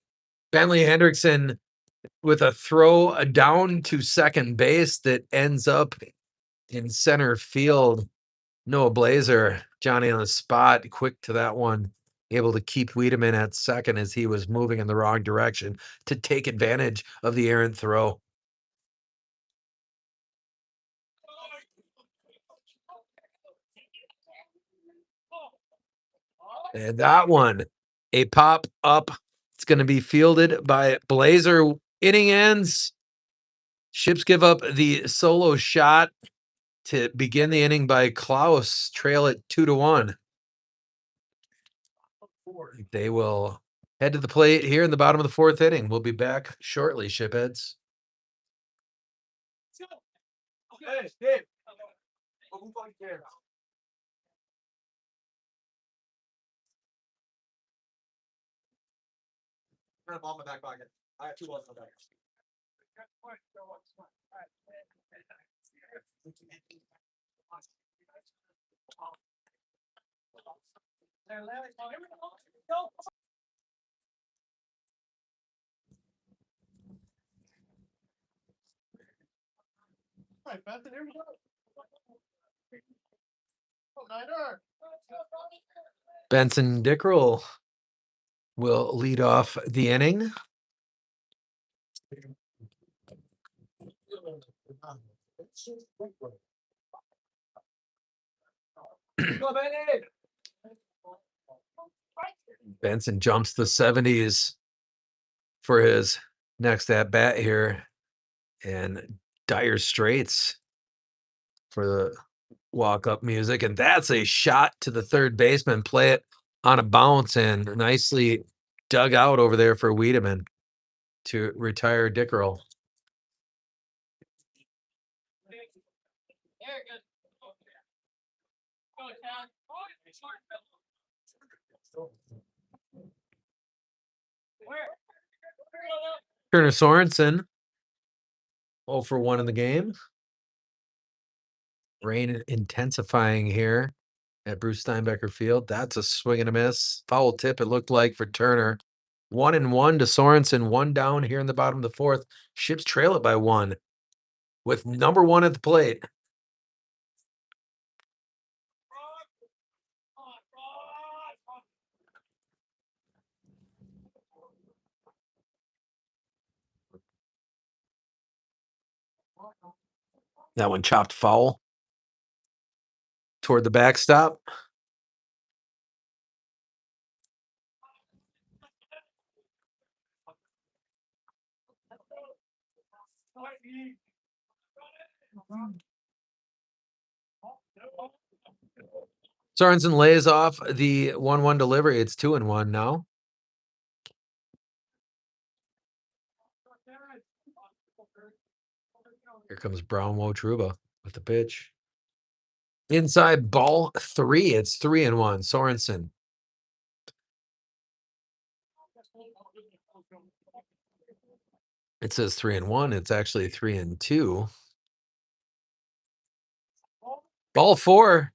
Bentley Hendrickson with a throw down to second base that ends up in center field. Noah Blazer, Johnny on the spot, quick to that one, able to keep Wiedemann at second as he was moving in the wrong direction to take advantage of the errant throw. And that one, a pop up. It's going to be fielded by Blazer. Inning ends. Ships give up the solo shot to begin the inning by Klaus, trail it 2-1. They will head to the plate here in the bottom of the 4th inning. We'll be back shortly, shipheads. Hey, Dave. Move on here. Turn the ball in my back pocket. I have 2 balls in my back. Benson Dickrell will lead off the inning. Benson jumps the 70s for his next at bat here, and dire straits for the walk up music. And that's a shot to the third baseman. Play it on a bounce and nicely dug out over there for Wiedemann to retire Dickrell. Turner Sorensen, 0 for 1 in the game. Rain intensifying here at Bruce Steinbecker Field. That's a swing and a miss. Foul tip, it looked like, for Turner. 1-1 to Sorensen, 1 down here in the bottom of the fourth. Ships trail it by 1 with number 1 at the plate. That one chopped foul toward the backstop. Sorensen lays off the 1-1 delivery. It's 2-1 now. Here comes Brown Wotruba with the pitch. Inside ball 3. It's 3-1. Sorensen. It says 3-1. It's actually 3-2. Ball 4.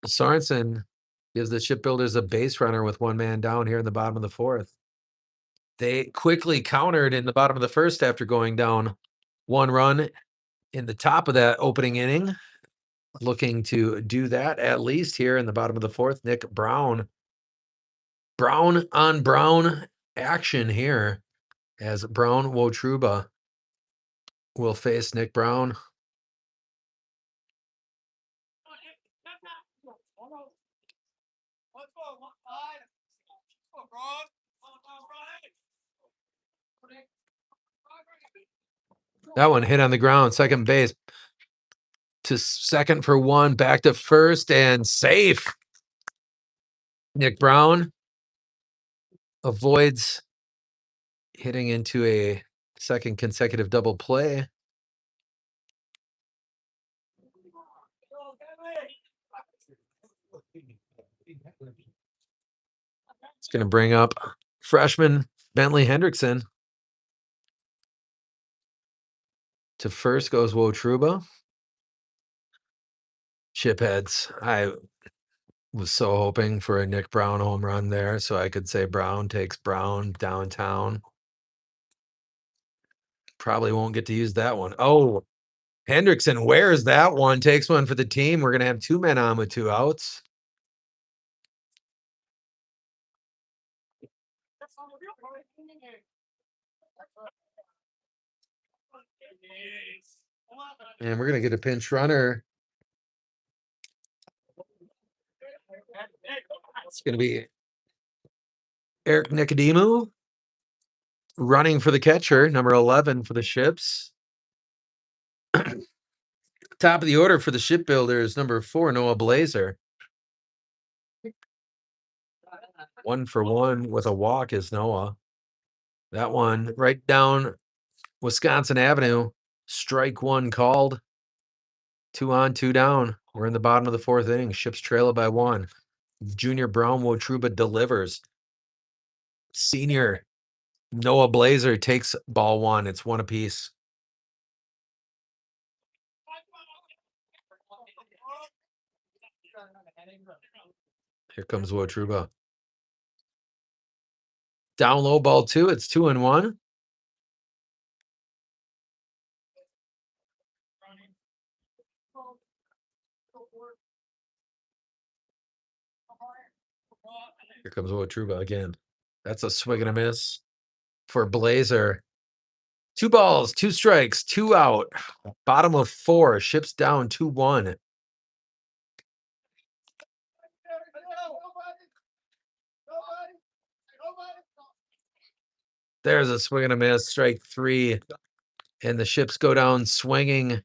Sorensen gives the Shipbuilders a base runner with 1 man down here in the bottom of the fourth. They quickly countered in the bottom of the first after going down 1 run in the top of that opening inning. Looking to do that at least here in the bottom of the fourth. Nick Brown. Brown on Brown action here as Brown Wotruba will face Nick Brown. That one hit on the ground, second base to second for 1, back to first and safe. Nick Brown avoids hitting into a second consecutive double play. It's going to bring up freshman Bentley Hendrickson. To first goes Wotruba. Chipheads. I was so hoping for a Nick Brown home run there so I could say Brown takes Brown downtown. Probably won't get to use that one. Oh, Hendrickson wears that one, takes one for the team. We're going to have 2 men on with 2 outs. And we're going to get a pinch runner. It's going to be Eric Nicodemu running for the catcher, number 11 for the Ships. Top of the order for the Shipbuilders, number 4, Noah Blazer. 1 for 1 with a walk is Noah. That one right down Wisconsin Avenue. Strike 1 called. 2 on, 2 down. We're in the bottom of the fourth inning. Ships trail it by 1. Junior Brown Wotruba delivers. Senior Noah Blazer takes ball 1. It's 1 apiece. Here comes Wotruba. Down low, ball 2. It's 2-1. Here comes Wotruba again. That's a swing and a miss for Blazer. 2 balls, 2 strikes, 2 out. Bottom of 4. Ships down 2-1. There's a swing and a miss. Strike 3. And the Ships go down swinging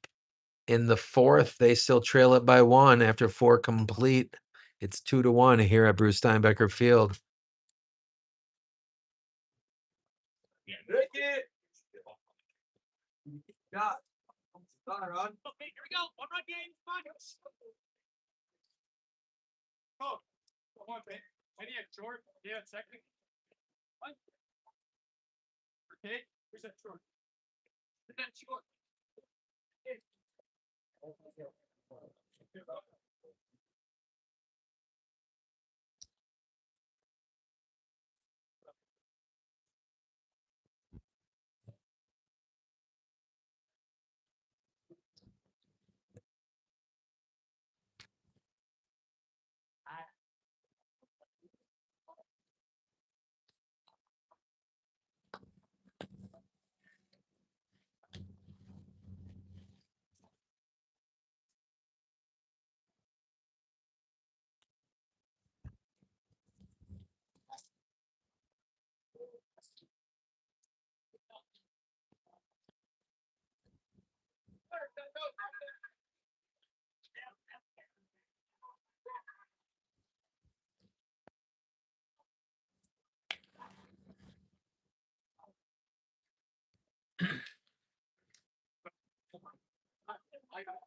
in the 4th. They still trail it by 1 after 4 complete. It's 2-1 here at Bruce Steinbecker Field. Yeah. All right. Okay, here we go. 1 run game. Focus. Oh, one bit. I need a short. Yeah, second. One. Okay, where's that short? Is that short?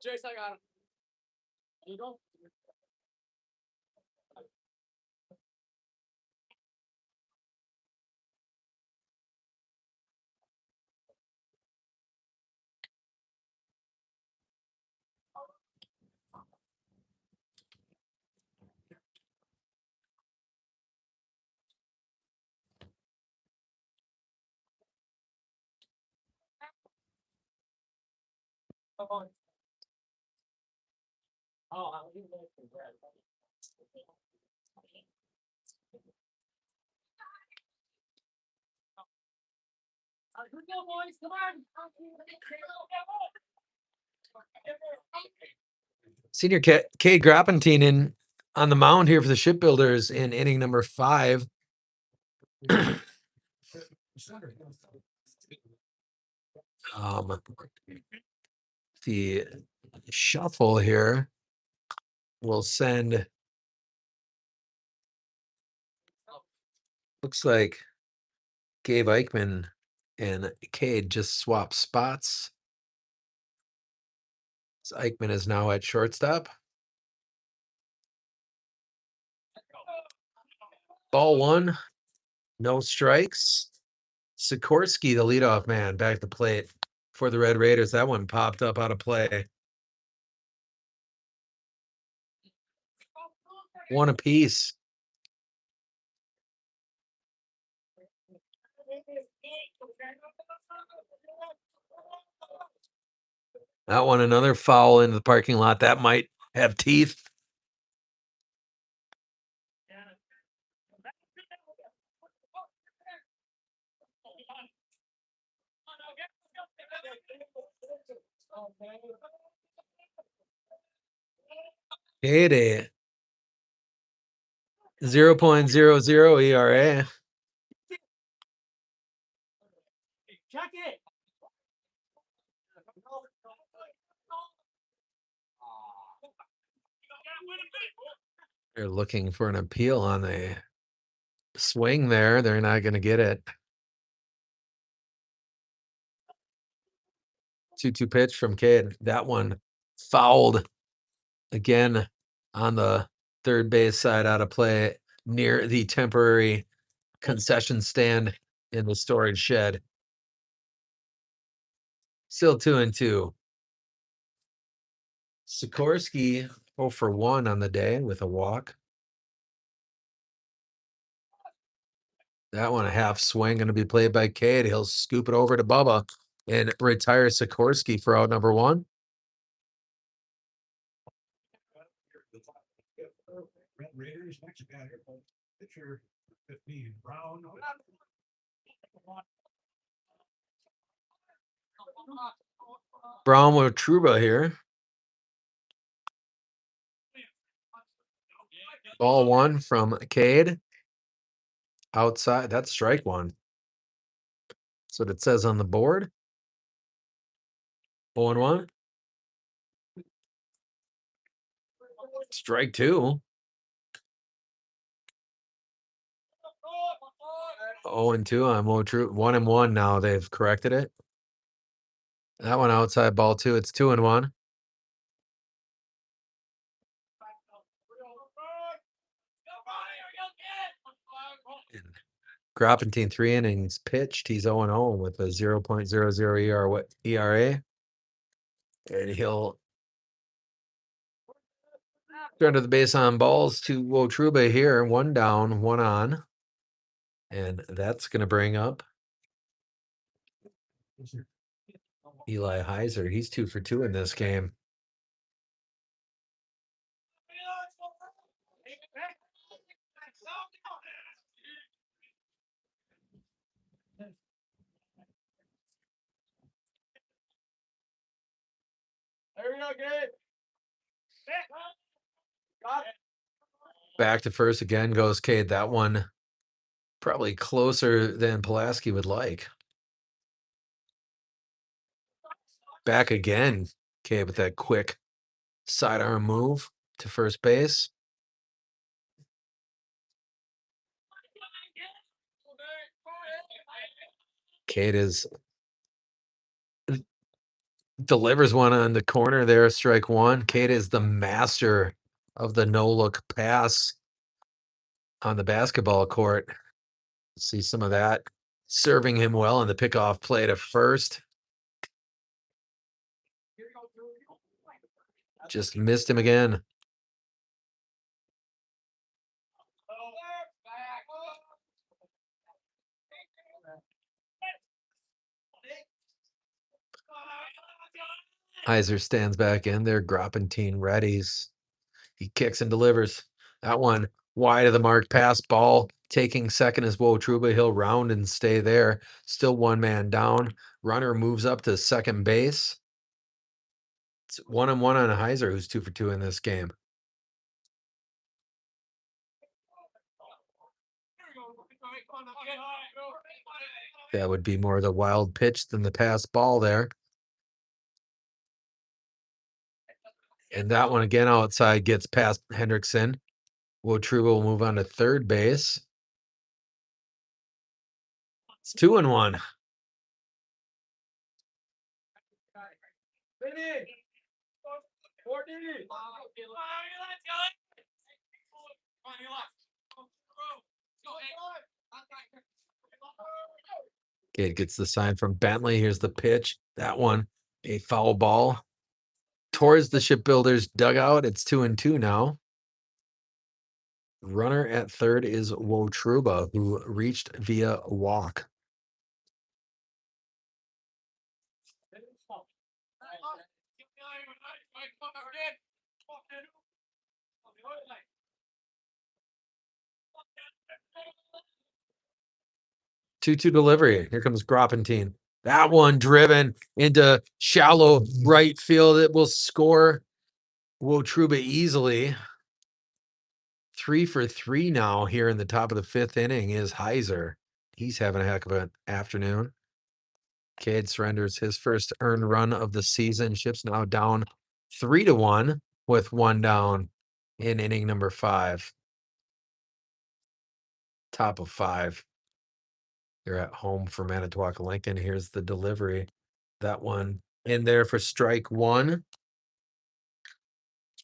Jace, I got him. There you go. Oh, I'll leave that for Brad. Here we go, boys. Come on. Senior Cade Grappentine in on the mound here for the Shipbuilders in inning number 5. The shuffle here will send. Looks like Gabe Eichmann and Cade just swapped spots. So Eichmann is now at shortstop. Ball 1, no strikes. Sikorsky, the leadoff man, back to plate for the Red Raiders. That one popped up out of play. 1 apiece. That one, another foul into the parking lot. That might have teeth. Cade, 0.00 ERA. Check it. They're looking for an appeal on the swing there. They're not going to get it. 2-2 pitch from Cade. That one fouled again on the third base side out of play near the temporary concession stand in the storage shed. Still 2-2. Sikorsky 0 for 1 on the day with a walk. That one a half swing going to be played by Cade. He'll scoop it over to Bubba and retire Sikorsky for out number one. Red Raiders next batter, pitcher 15 Brown. Brown with Truba here. Ball one from Cade. Outside, that's strike one. That's what it says on the board. 0-1. Strike two. 0-2 on Mo True. 1-1 now. They've corrected it. That one outside, ball two. It's 2-1. Groppentine 3 innings pitched. He's 0-0 with a 0.00 ERA. And he'll turn to the base on balls to Wotruba here. One down, one on. And that's going to bring up Eli Heiser. He's 2 for 2 in this game. There we go, Gabe. Got it. Back to first again goes Cade. That one probably closer than Pulaski would like. Back again, Cade with that quick sidearm move to first base. Cade delivers one on the corner there, strike one. Cade is the master of the no-look pass on the basketball court. See some of that serving him well in the pickoff play to first. Just missed him again. Heiser stands back in there. Groppentine readies. He kicks and delivers. That one wide of the mark, pass ball. Taking second is Wotruba. He'll round and stay there. Still one man down. Runner moves up to second base. It's 1-1 on Heiser, who's 2 for 2 in this game. That would be more the wild pitch than the pass ball there. And that one again outside gets past Hendrickson. Wotruba will move on to third base. It's 2-1. Cade gets the sign from Bentley. Here's the pitch. That one, a foul ball towards the shipbuilders dugout. It's 2-2 now. Runner at third is Wotruba, who reached via walk. Two delivery. Here comes Groppentine. That one driven into shallow right field. It will score Wotruba easily. 3 for 3 now here in the top of the fifth inning is Heiser. He's having a heck of an afternoon. Cade surrenders his first earned run of the season. Ship's now down 3-1 with one down in inning number 5. Top of 5. They're at home for Manitowoc Lincoln. Here's the delivery. That one in there for strike one.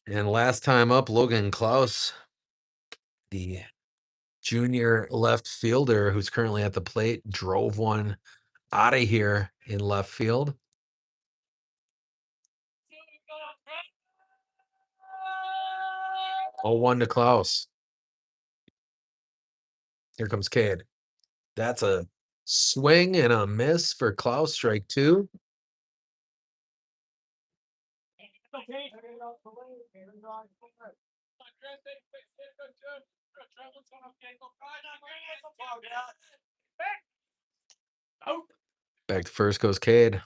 And last time up, Logan Klaus, the junior left fielder who's currently at the plate, drove one out of here in left field. Oh, 1 to Klaus. Here comes Cade. That's a swing and a miss for Klaus, strike 2. Back to first goes Cade.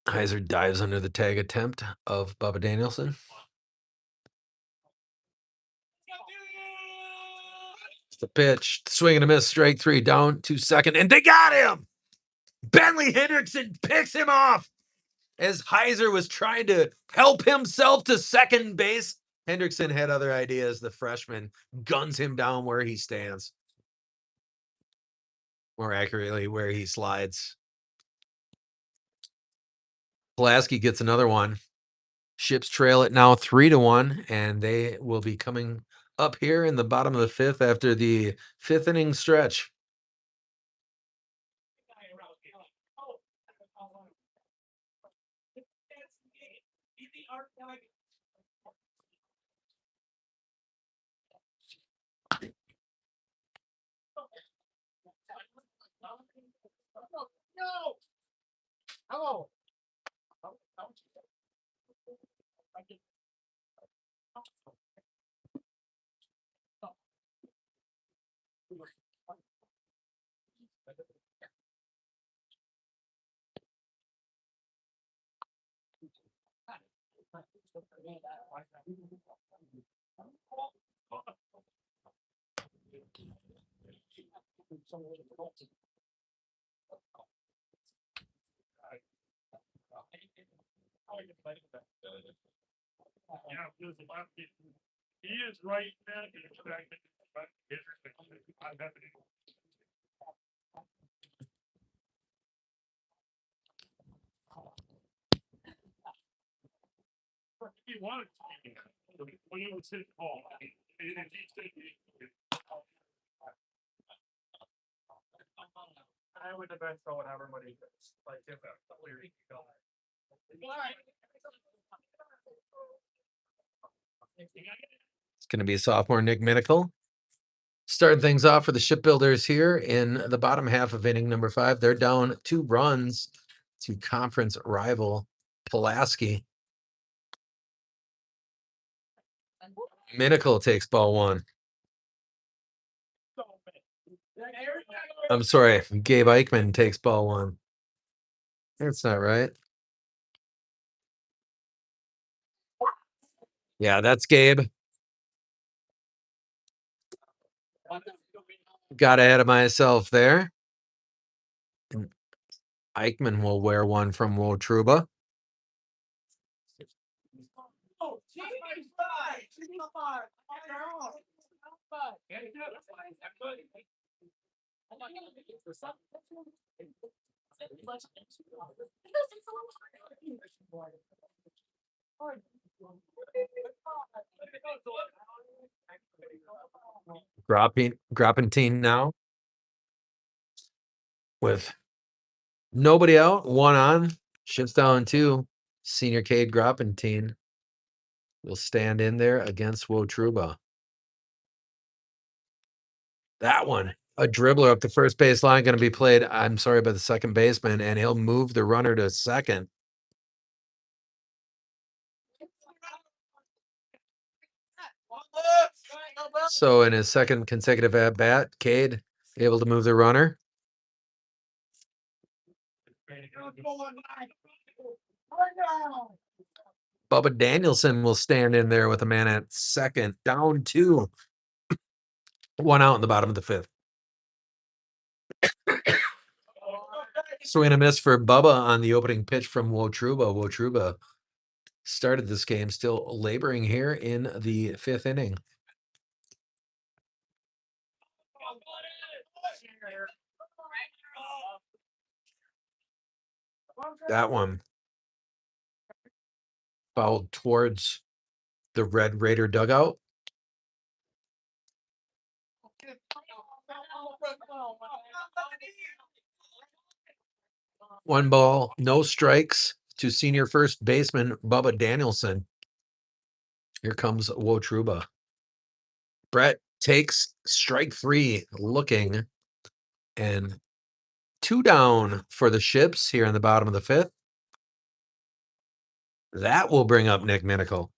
Heiser dives under the tag attempt of Bubba Danielson. It's the pitch. Swing and a miss, strike 3, down 2 seconds, and they got him! Bentley Hendrickson picks him off as Heiser was trying to help himself to second base. Hendrickson had other ideas. The freshman guns him down where he stands. More accurately, where he slides. Pulaski gets another one. Ships trail it now 3-1, and they will be coming up here in the bottom of the 5th after the 5th inning stretch. Hello. Yeah, he is right, man. I'm happy to. He wanted to be when he was hit ball. I would have been for whatever money he does. Like if we're It's going to be sophomore Nick Minical. Starting things off for the Shipbuilders here in the bottom half of inning number 5. They're down 2 runs to conference rival Pulaski. Minical takes ball 1. I'm sorry, Gabe Eichmann takes ball 1. That's not right. Yeah, that's Gabe. Got ahead of myself there. And Eichmann will wear one from Wotruba. Groppentine now with nobody out, 1 on. Ships down 2. Senior Cade Groppentine will stand in there against Wotruba. That one, a dribbler up the first base line, going to be played, I'm sorry, by the second baseman, and he'll move the runner to second. So in his second consecutive at bat, Cade able to move the runner. Bubba Danielson will stand in there with a man at second, down 2. 1 out in the bottom of the 5th. Swing and a miss for Bubba on the opening pitch from Wotruba. Wotruba started this game still laboring here in the 5th inning. That one fouled towards the Red Raider dugout. One ball, no strikes to senior first baseman Bubba Danielson. Here comes Wotruba. Brett, takes strike 3, looking, and 2 down for the Ships here in the bottom of the 5th. That will bring up Nick Minicle.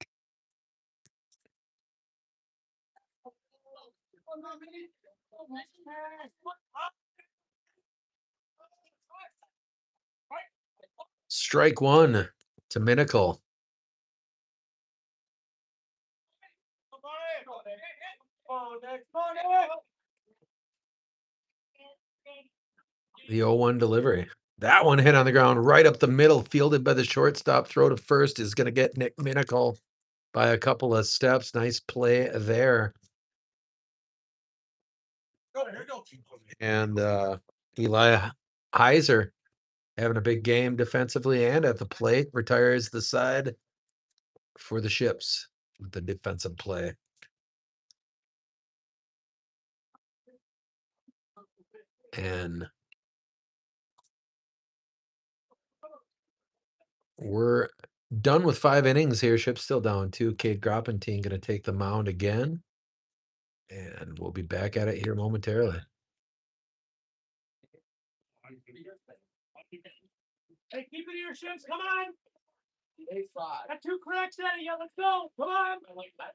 Strike 1 to Minicle. The 0-1 delivery. That one hit on the ground right up the middle, fielded by the shortstop. Throw to first is going to get Nick Minicle by a couple of steps. Nice play there. And Eli Heiser having a big game defensively and at the plate, retires the side for the Ships with the defensive play. And we're done with 5 innings here. Ships still down 2. Cade Groppentine going to take the mound again. And we'll be back at it here momentarily. Hey, keep it here, Ships. Come on. Got 2 cracks out of you. Let's go. Come on. I like that.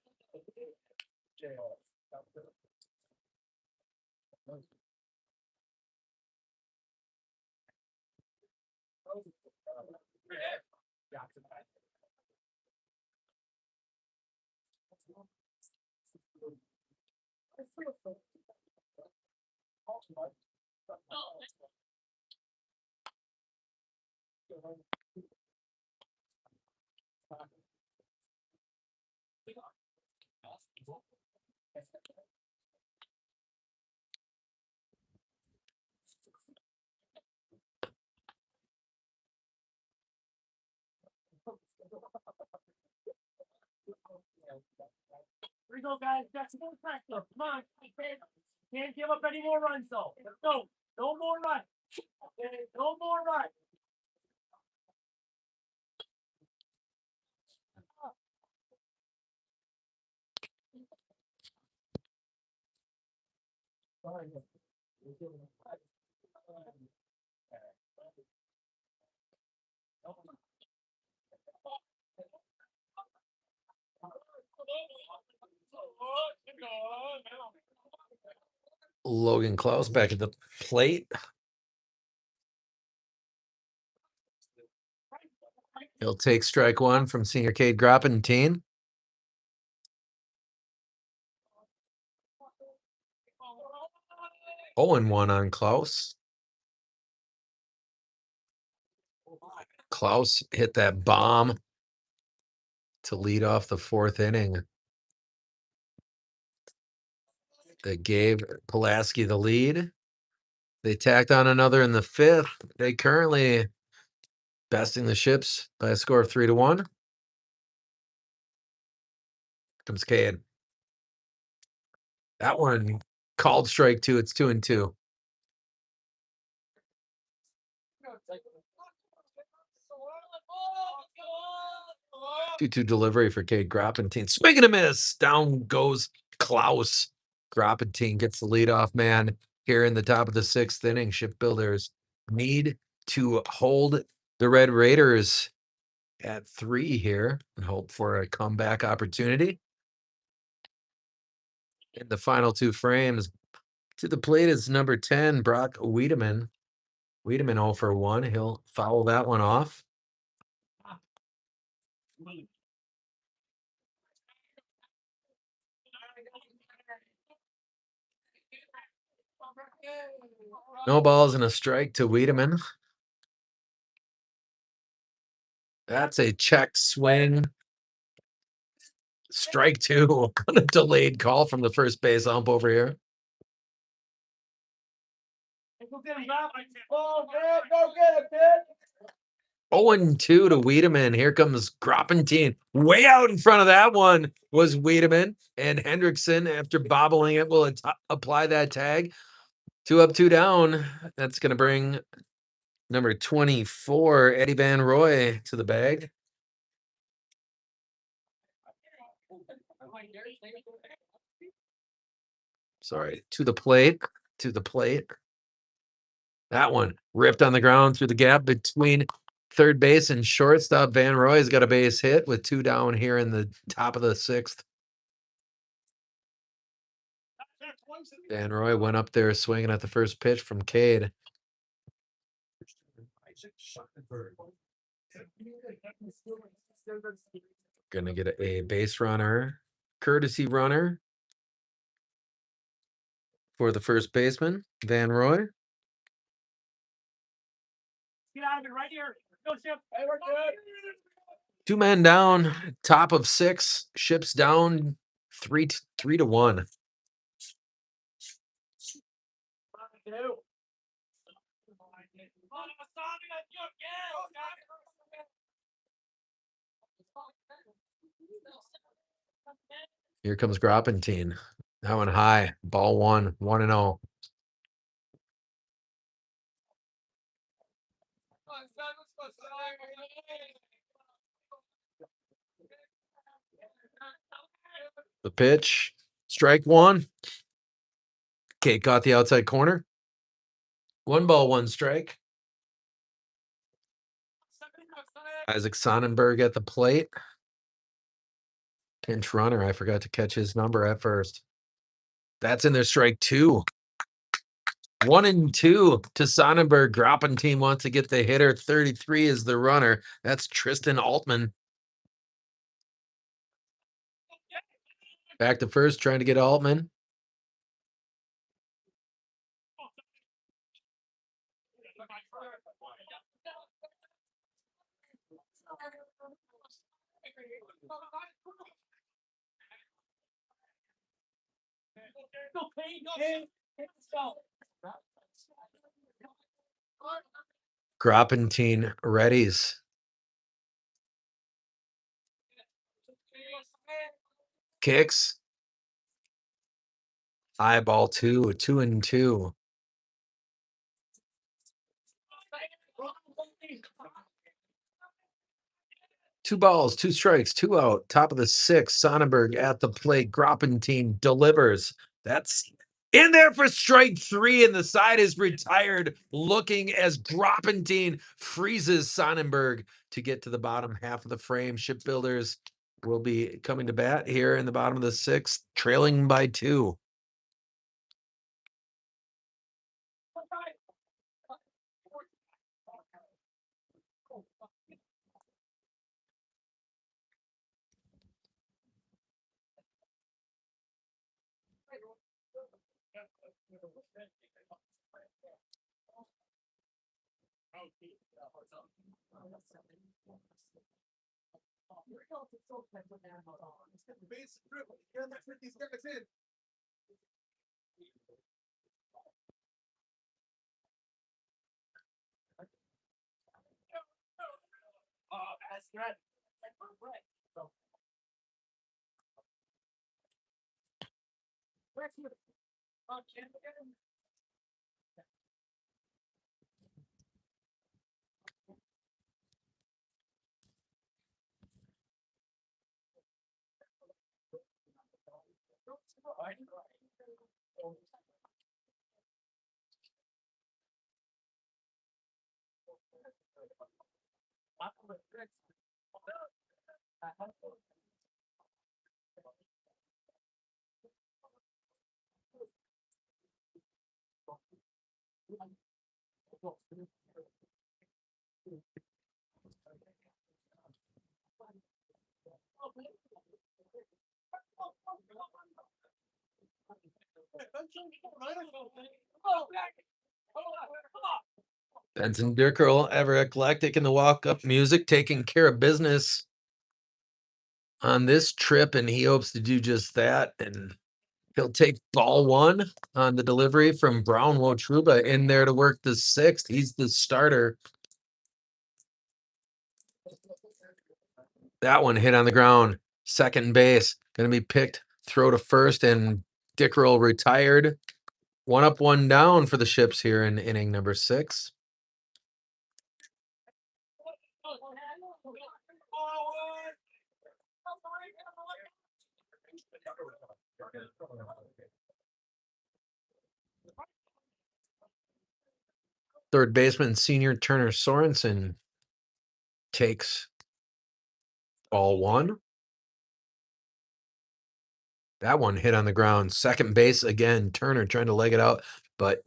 Here we go, guys. That's more pressure. Come on. Can't give up any more runs, though. Let's go. No more runs. Okay, no more runs. Logan Klaus back at the plate. He'll take strike 1 from senior Cade Groppentine. Oh, and 1 on Klaus. Klaus hit that bomb to lead off the 4th inning. That gave Pulaski the lead. They tacked on another in the 5th. They currently besting the Ships by a score of 3-1. Comes Cade. That one called strike 2. It's 2-2. 2-2 delivery for Cade Groppentine. Swing and a miss. Down goes Klaus. Groppentine gets the leadoff man here in the top of the 6th inning. Shipbuilders need to hold the Red Raiders at 3 here and hope for a comeback opportunity. In the final 2 frames, to the plate is number 10, Brock Wiedemann. Wiedemann 0 for 1. He'll foul that one off. No balls and a strike to Wiedemann. That's a check swing. Strike 2 on a delayed call from the first base ump over here. Go get him, Bob. Oh, man, go get him, kid. 0-2 to Wiedemann. Here comes Groppentine. Way out in front of that one was Wiedemann. And Hendrickson, after bobbling it, will apply that tag. 2 up, 2 down. That's going to bring number 24, Eddie Van Roy, to the bag. Sorry, to the plate. To the plate. That one ripped on the ground through the gap between third base and shortstop. Van Roy's got a base hit with 2 down here in the top of the 6th. Van Roy went up there swinging at the first pitch from Cade. Gonna get a base runner, courtesy runner for the first baseman, Van Roy. Get out of it right here. Go, Ship. Hey, we're good. 2 men down, top of 6. Ships down 3-1. Here comes Groppentine. That one high. Ball 1, 1-0. The pitch. Strike 1. Kate got the outside corner. 1 ball, 1 strike. Isaac Sonnenberg at the plate. Pinch runner. I forgot to catch his number at first. That's in there, strike 2. 1-2 to Sonnenberg. Groppentine wants to get the hitter. 33 is the runner. That's Tristan Altman. Back to first, trying to get Altman. Groppentine readies. Kicks. High ball 2, 2-2. 2 balls, 2 strikes, 2 out. Top of the 6th. Sonnenberg at the plate. Groppentine delivers. That's in there for strike 3, and the side is retired, looking as Groppentine freezes Sonnenberg to get to the bottom half of the frame. Shipbuilders will be coming to bat here in the bottom of the 6th, trailing by 2. Benson Dickerl, ever eclectic in the walk-up music, taking care of business on this trip, and he hopes to do just that. And he'll take ball 1 on the delivery from Brown Wotruba in there to work the 6th. He's the starter. That one hit on the ground. Second base, going to be picked. Throw to first, and Dickerl retired. 1 up, 1 down for the Ships here in inning number 6. Third baseman, senior Turner Sorensen takes ball one. That one hit on the ground. Second base again. Turner trying to leg it out, but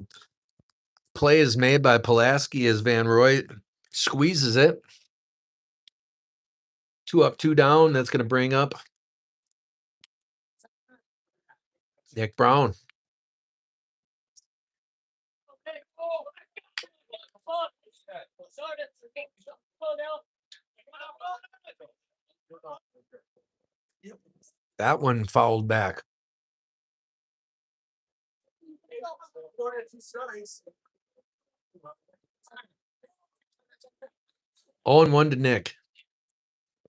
play is made by Pulaski as Van Roy squeezes it. 2 up, 2 down. That's going to bring up Nick Brown. That one fouled back. 0-1 to Nick.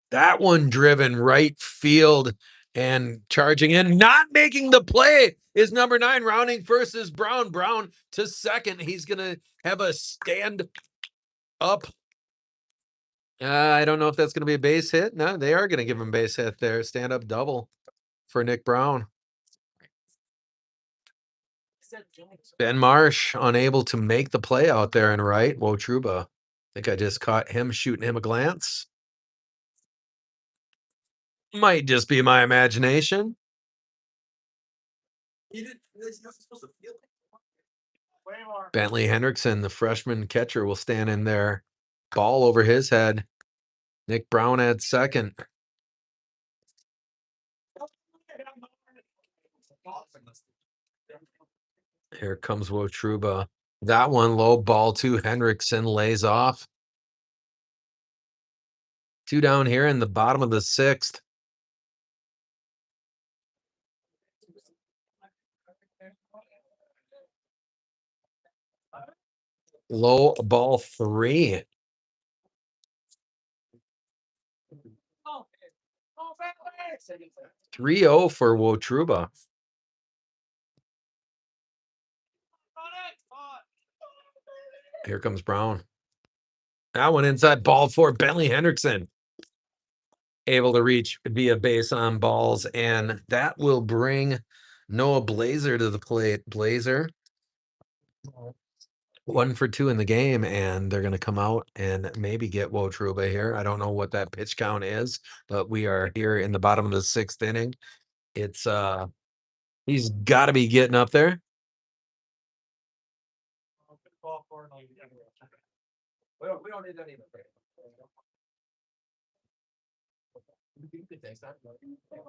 That one driven right field and charging in, not making the play is number 9, rounding first is Brown. Brown to second. He's going to have a stand up. I don't know if that's going to be a base hit. No, they are going to give him base hit there. Stand up double for Nick Brown. Ben Marsh unable to make the play out there and right. Wotruba. I think I just caught him shooting him a glance. Might just be my imagination. Bentley Hendrickson, the freshman catcher, will stand in there. Ball over his head. Nick Brown at second. Here comes Wotruba. That one low ball to Hendrickson, lays off. 2 down here in the bottom of the 6th. Low ball 3. 3-0 for Wotruba. Here comes Brown. That one inside, ball 4. Bentley Hendrickson able to reach via base on balls, and that will bring Noah Blazer to the plate. Blazer 1 for 2 in the game, and they're going to come out and maybe get Wotruba here. I don't know what that pitch count is, but we are here in the bottom of the 6th inning. It's he's got to be getting up there. We don't need any.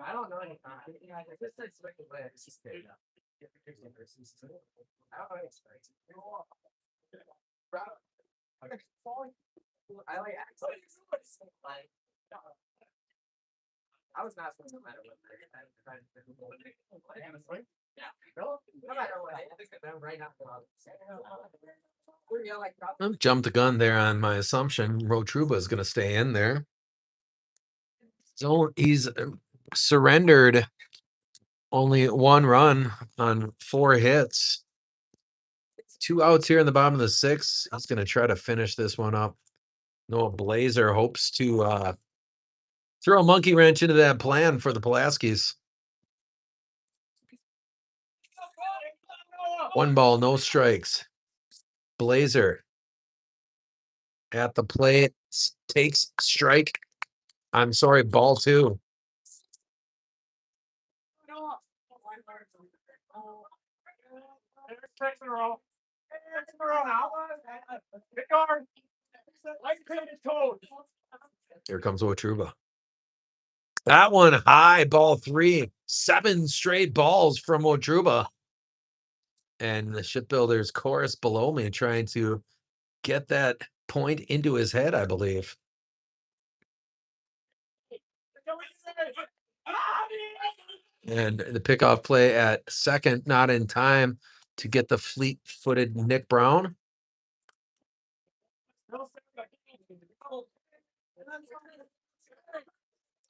I don't know any. I was not supposed to matter what. Jumped the gun there on my assumption. Wotruba is going to stay in there. So he's surrendered only 1 run on 4 hits. 2 outs here in the bottom of the 6th. He's going to try to finish this one up. Noah Blazer hopes to throw a monkey wrench into that plan for the Pulaskis. 1 ball, no strikes. Blazer at the plate takes strike. I'm sorry, ball 2. Here comes Wotruba. That one high, ball 3. 7 straight balls from Wotruba. And the shipbuilder's chorus below me trying to get that point into his head, I believe. And the pickoff play at second, not in time to get the fleet-footed Nick Brown.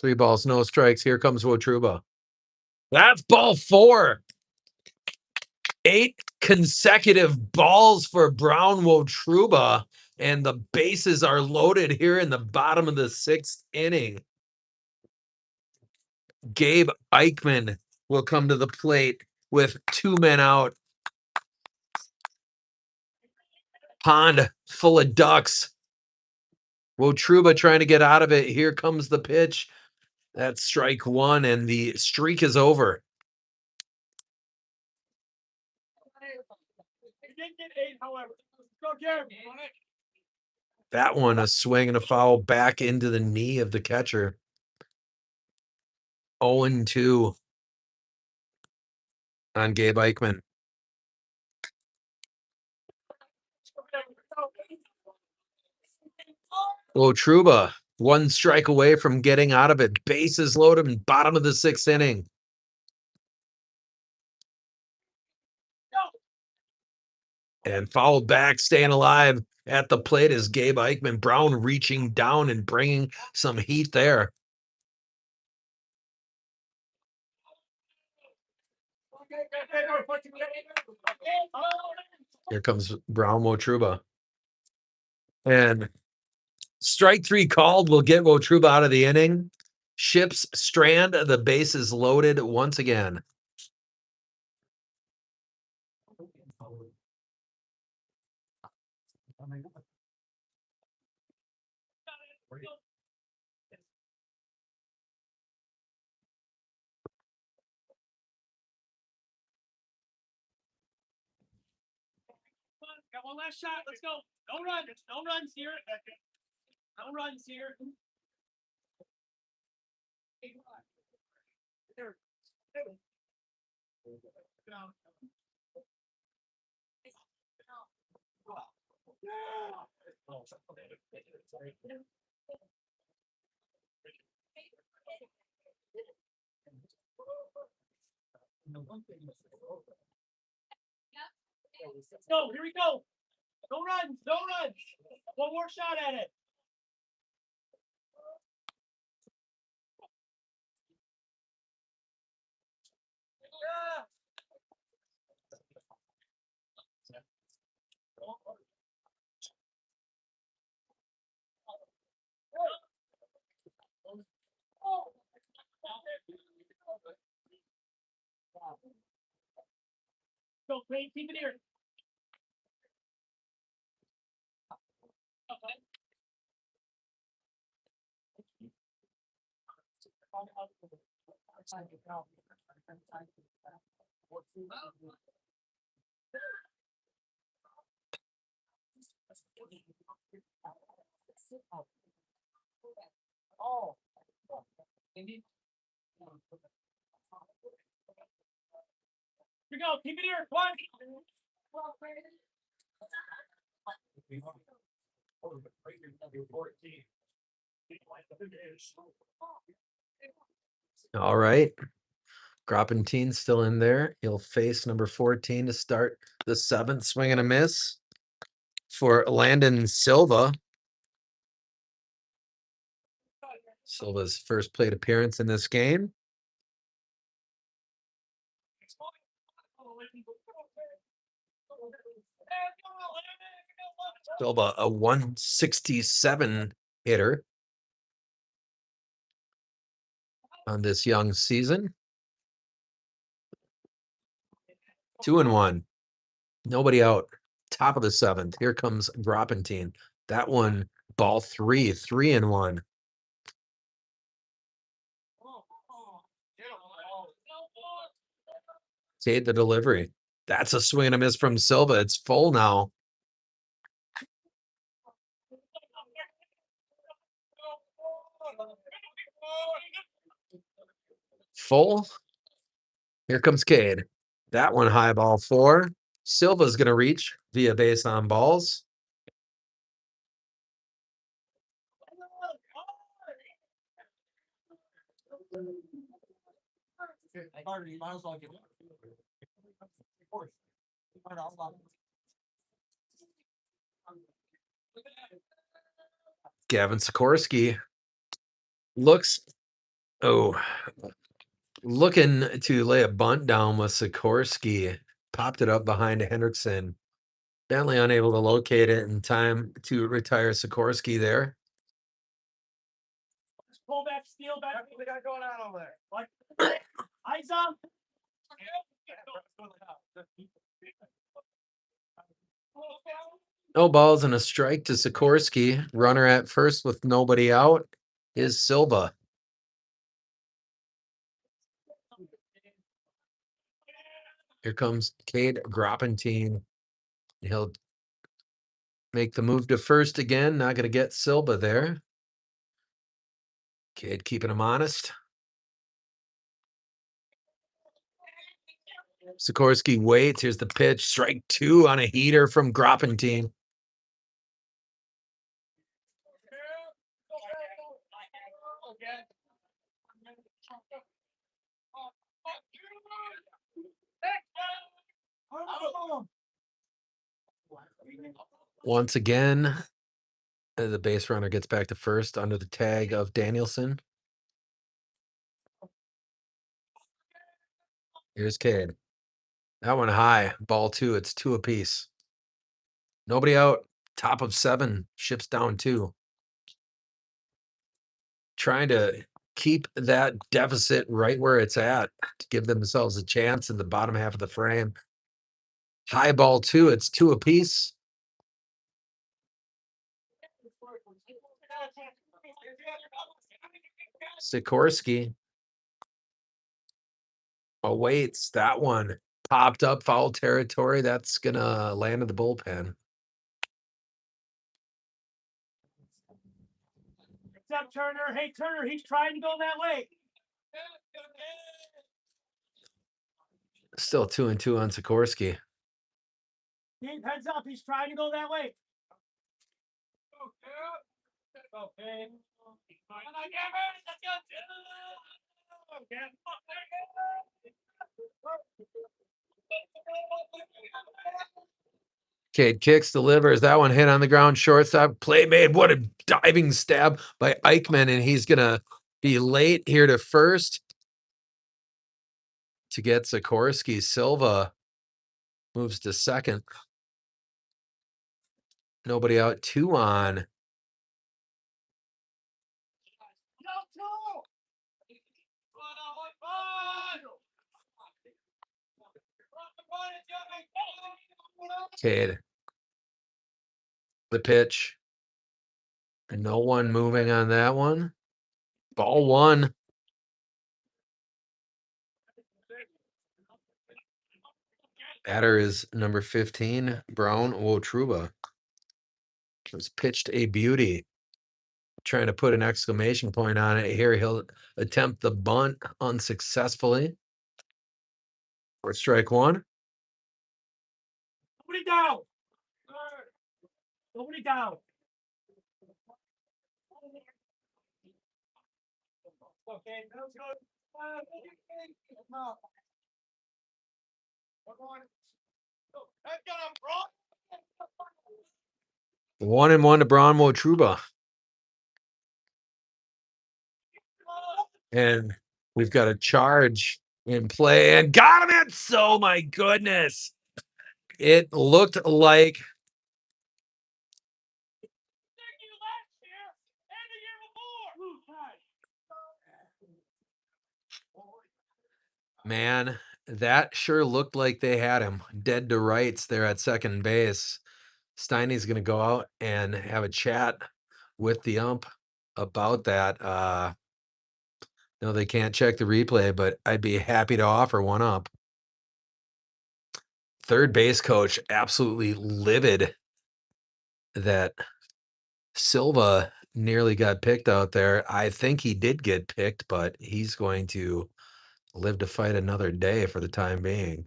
3 balls, no strikes. Here comes Wotruba. That's ball 4. 8 consecutive balls for Brown Wotruba, and the bases are loaded here in the bottom of the 6th inning. Gabe Eichmann will come to the plate with 2 men out. Pond full of ducks. Wotruba trying to get out of it. Here comes the pitch. That's strike one, and the streak is over. You didn't get 8, however. Go, Jeremy. That one, a swing and a foul back into the knee of the catcher. 0-2 on Gabe Eichmann. Wotruba, one strike away from getting out of it. Bases loaded in bottom of the 6th inning. And fouled back, staying alive at the plate is Gabe Eichmann. Brown reaching down and bringing some heat there. Here comes Brown Wotruba. And strike 3 called will get Wotruba out of the inning. Ships strand. The base is loaded once again. Got one last shot. Let's go. No runs. No runs here. No runs here. Let's go. Here we go. No runs. No runs. One more shot at it. Go, Craig. Keep it here. Oh. Here we go. Keep it here. One. All right. Groppentine still in there. He'll face number 14 to start the 7th. Swing and a miss for Landon Silva. Silva's first plate appearance in this game. Silva, a 167 hitter on this young season. 2-1. Nobody out. Top of the 7th. Here comes Groppentine. That one, ball 3, 3-1. Take the delivery. That's a swing and a miss from Silva. It's full now. Full. Here comes Cade. That one high ball 4. Silva's going to reach via base on balls. Gavin Sikorsky looks, looking to lay a bunt down with Sikorsky. Popped it up behind Hendrickson. Bentley unable to locate it in time to retire Sikorsky there. Pull back, steal back. What we got going on over there? Like, eyes up. No balls and a strike to Sikorsky. Runner at first with nobody out is Silva. Here comes Cade Groppentine. He'll make the move to first again. Not going to get Silva there. Cade keeping him honest. Sikorsky waits. Here's the pitch. Strike 2 on a heater from Groppentine. Once again, the base runner gets back to first under the tag of Danielson. Here's Cade. That one high. Ball 2. It's 2 apiece. Nobody out. Top of 7. Ships down 2. Trying to keep that deficit right where it's at to give themselves a chance in the bottom half of the frame. High ball 2. It's 2 apiece. Sikorsky awaits. That one popped up foul territory. That's gonna land in the bullpen. What's up, Turner? Hey, Turner, he's trying to go that way. Still 2-2 on Sikorsky. Keep heads up, he's trying to go that way. Okay. Cade kicks, delivers. That one hit on the ground, shortstop. Play made. What a diving stab by Eichmann, and he's gonna be late here to first to get Sikorsky. Silva moves to second. Nobody out. 2 on. Cade. The pitch. No one moving on that one. Ball 1. Batter is number 15, Brown Wotruba. Was pitched a beauty. Trying to put an exclamation point on it. Here he'll attempt the bunt unsuccessfully. For strike 1. Nobody down. Nobody down. Okay, that's good. The 1-1 to Brown Wotruba. And we've got a charge in play and got him. Oh my goodness. It looked like man, that sure looked like they had him dead to rights there at second base. Steiny's going to go out and have a chat with the ump about that. No, they can't check the replay, but I'd be happy to offer one up. Third base coach absolutely livid that Silva nearly got picked out there. I think he did get picked, but he's going to live to fight another day for the time being.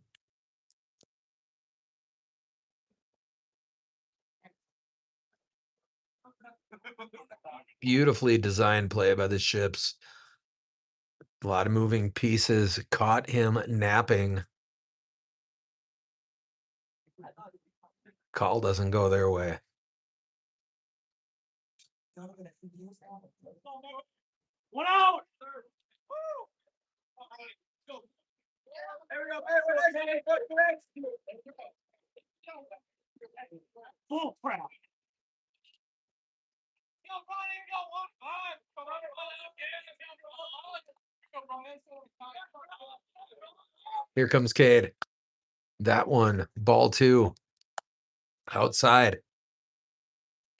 Beautifully designed play by the ships. A lot of moving pieces. Caught him napping. Call doesn't go their way. One out. Bull crap. Here comes Cade. That one, ball 2. Outside.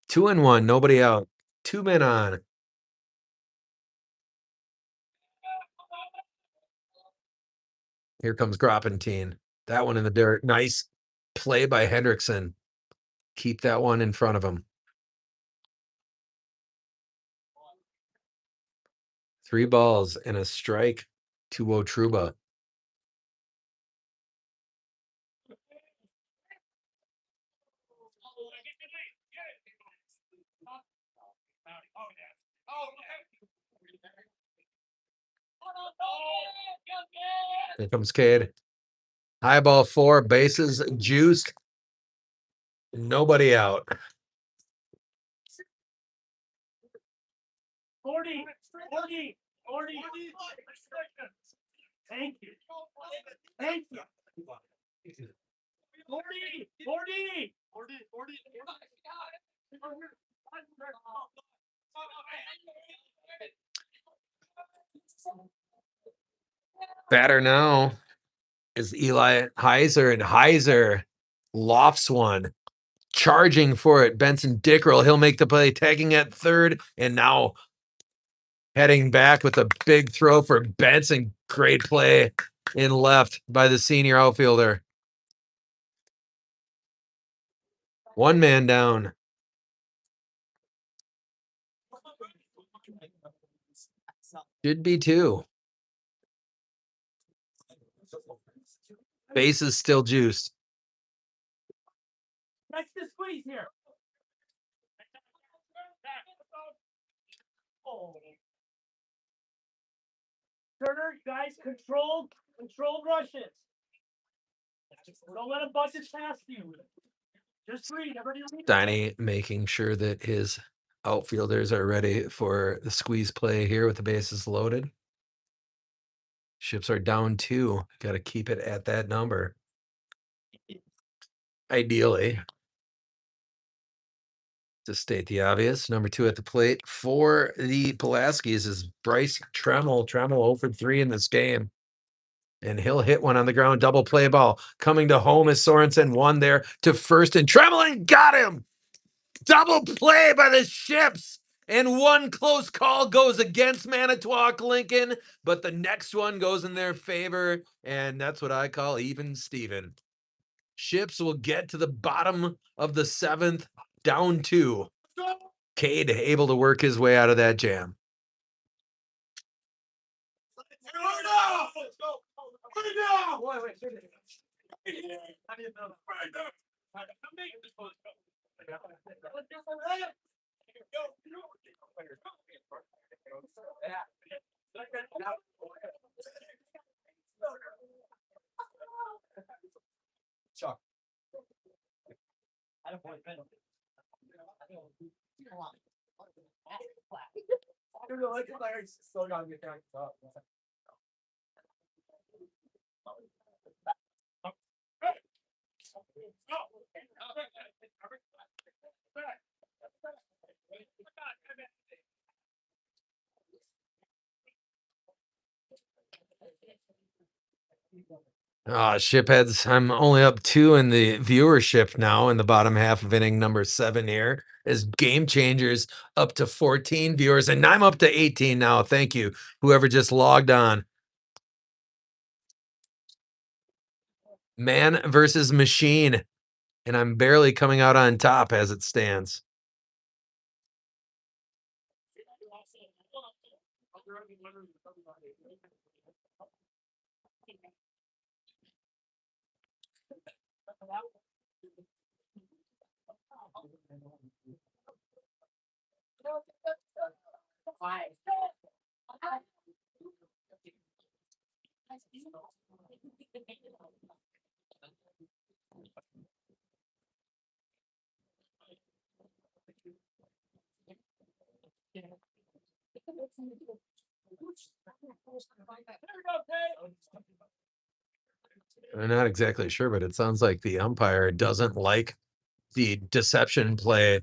2-1, nobody out. 2 men on. Here comes Groppentine. That one in the dirt. Nice play by Hendrickson. Keep that one in front of him. 3 balls and a strike to Wotruba. Here comes Cade. High ball 4, bases juiced. Nobody out. 40. Thank you. Thank you. 40. Batter now is Eli Heiser, and Heiser lofts one. Charging for it, Benson Dickrell. He'll make the play, tagging at third, and now heading back with a big throw for Benson. Great play in left by the senior outfielder. 1 man down. Should be 2. Base is still juiced. That's the squeeze here. Turner, guys, controlled rushes. Don't let him bust it past you. Just read. Steiny making sure that his outfielders are ready for the squeeze play here with the bases loaded. Ships are down 2. Got to keep it at that number. Ideally. To state the obvious, number 2 at the plate for the Pulaskis is Bryce Tremmel. Tremmel 0 for 3 in this game. And he'll hit one on the ground. Double play ball. Coming to home is Sorensen. 1 there to first, and Tremmelin got him. Double play by the Ships. And 1 close call goes against Manitowoc Lincoln, but the next one goes in their favor, and that's what I call even Steven. Ships will get to the bottom of the 7th, down 2. Cade able to work his way out of that jam. Chuck. Shipheads, I'm only up 2 in the viewership now in the bottom half of inning number 7 here. As Game Changers up to 14 viewers, and I'm up to 18 now. Thank you, whoever just logged on. Man versus machine, and I'm barely coming out on top as it stands. I'm not exactly sure, but it sounds like the umpire doesn't like the deception play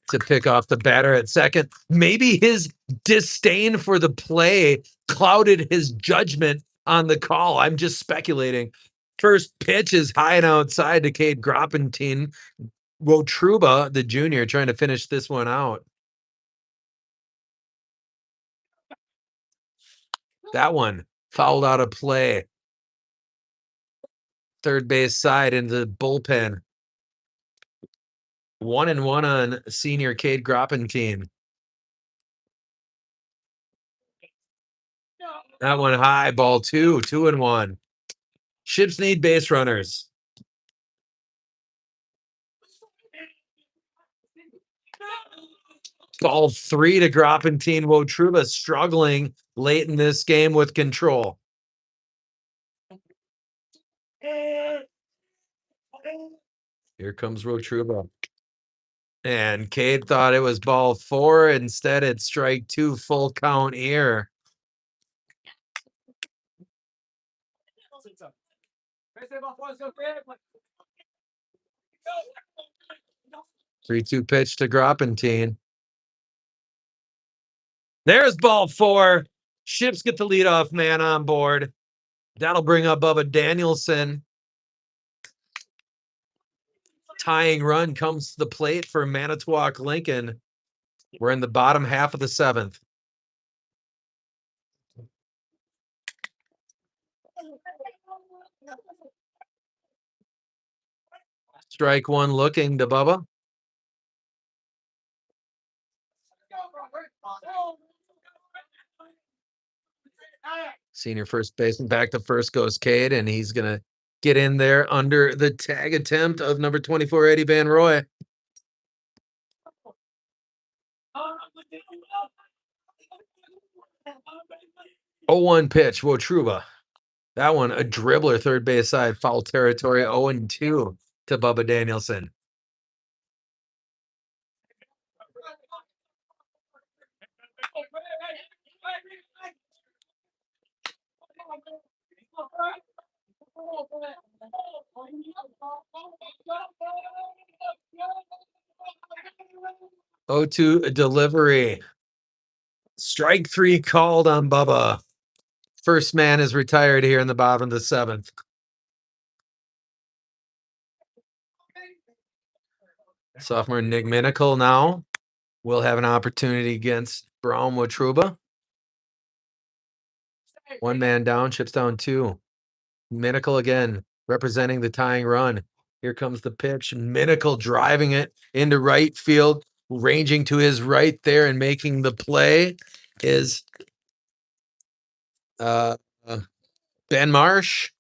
to pick off the batter at second. Maybe his disdain for the play clouded his judgment on the call. I'm just speculating. First pitch is high and outside to Cade Groppentine. Wotruba, the junior, trying to finish this one out. That one fouled out of play. Third base side into the bullpen. 1-1 on senior Cade Groppentine. That one high, ball 2, 2-1. Ships need base runners. Ball 3 to Groppentine. Wotruba struggling late in this game with control. Here comes Wotruba. And Cade thought it was ball 4. Instead, it's strike 2, full count here. Three-two pitch to Groppentine. There's ball 4. Ships get the leadoff man on board. That'll bring up Bubba Danielson. Tying run comes to the plate for Manitowoc Lincoln. We're in the bottom half of the 7th. Strike 1 looking to Bubba. Senior first baseman back to first goes Cade, and he's going to get in there under the tag attempt of number 24, Eddie Van Roy. 0-1 pitch, Wotruba. That one, a dribbler, third base side, foul territory, 0-2 to Bubba Danielson. Oh, to a delivery. Strike 3 called on Bubba. First man is retired here in the bottom of the 7th. Sophomore Nick Minical now will have an opportunity against Brown Wotruba. One man down, Chips down 2. Minical again, representing the tying run. Here comes the pitch. Minical driving it into right field, ranging to his right there and making the play is Ben Marsh.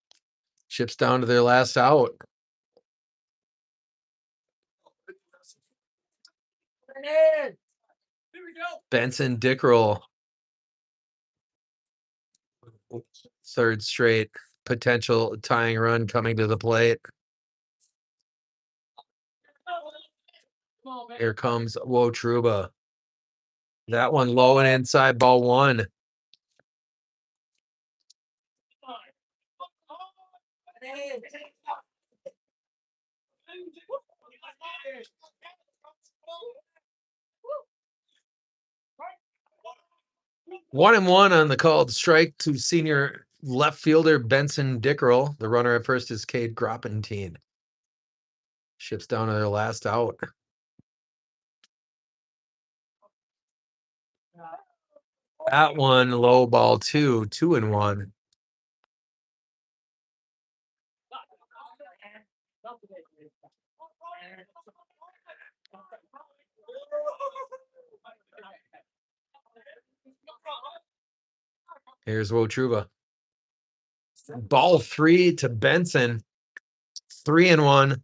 Chips down to their last out. Benson Dickrell. Third straight potential tying run coming to the plate. Here comes Wotruba. That one low and inside, ball 1. One and one on the called strike to senior left fielder Benson Dickrell. The runner at first is Cade Groppentine. Ships down to their last out. That one low, ball 2, 2-1. Here's Wotruba. Ball 3 to Benson. 3-1.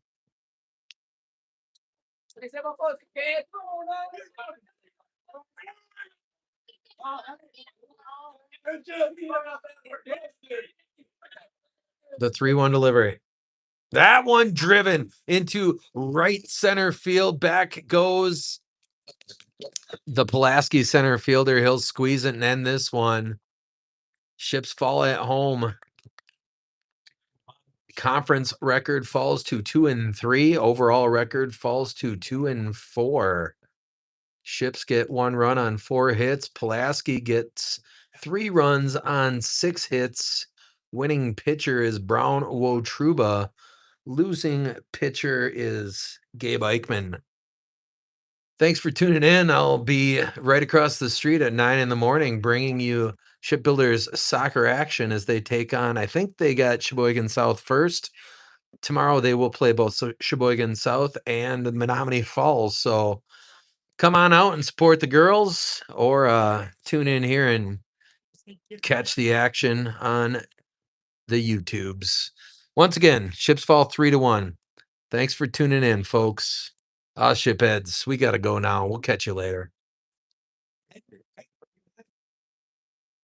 The 3-1 delivery. That one driven into right center field. Back goes the Pulaski center fielder. He'll squeeze it and end this one. Ships fall at home. Conference record falls to 2-3. Overall record falls to 2-4. Ships get 1 run on 4 hits. Pulaski gets 3 runs on 6 hits. Winning pitcher is Brown Wotruba. losing pitcher is Gabe Eichmann. Thanks for tuning in. I'll be right across the street at 9 in the morning bringing you Shipbuilders soccer action as they take on, I think they got Sheboygan South first. Tomorrow they will play both Sheboygan South and Menominee Falls. So come on out and support the girls, or tune in here and catch the action on the YouTubes. Once again, ships fall 3-1. Thanks for tuning in, folks. Shipheads, we got to go now. We'll catch you later.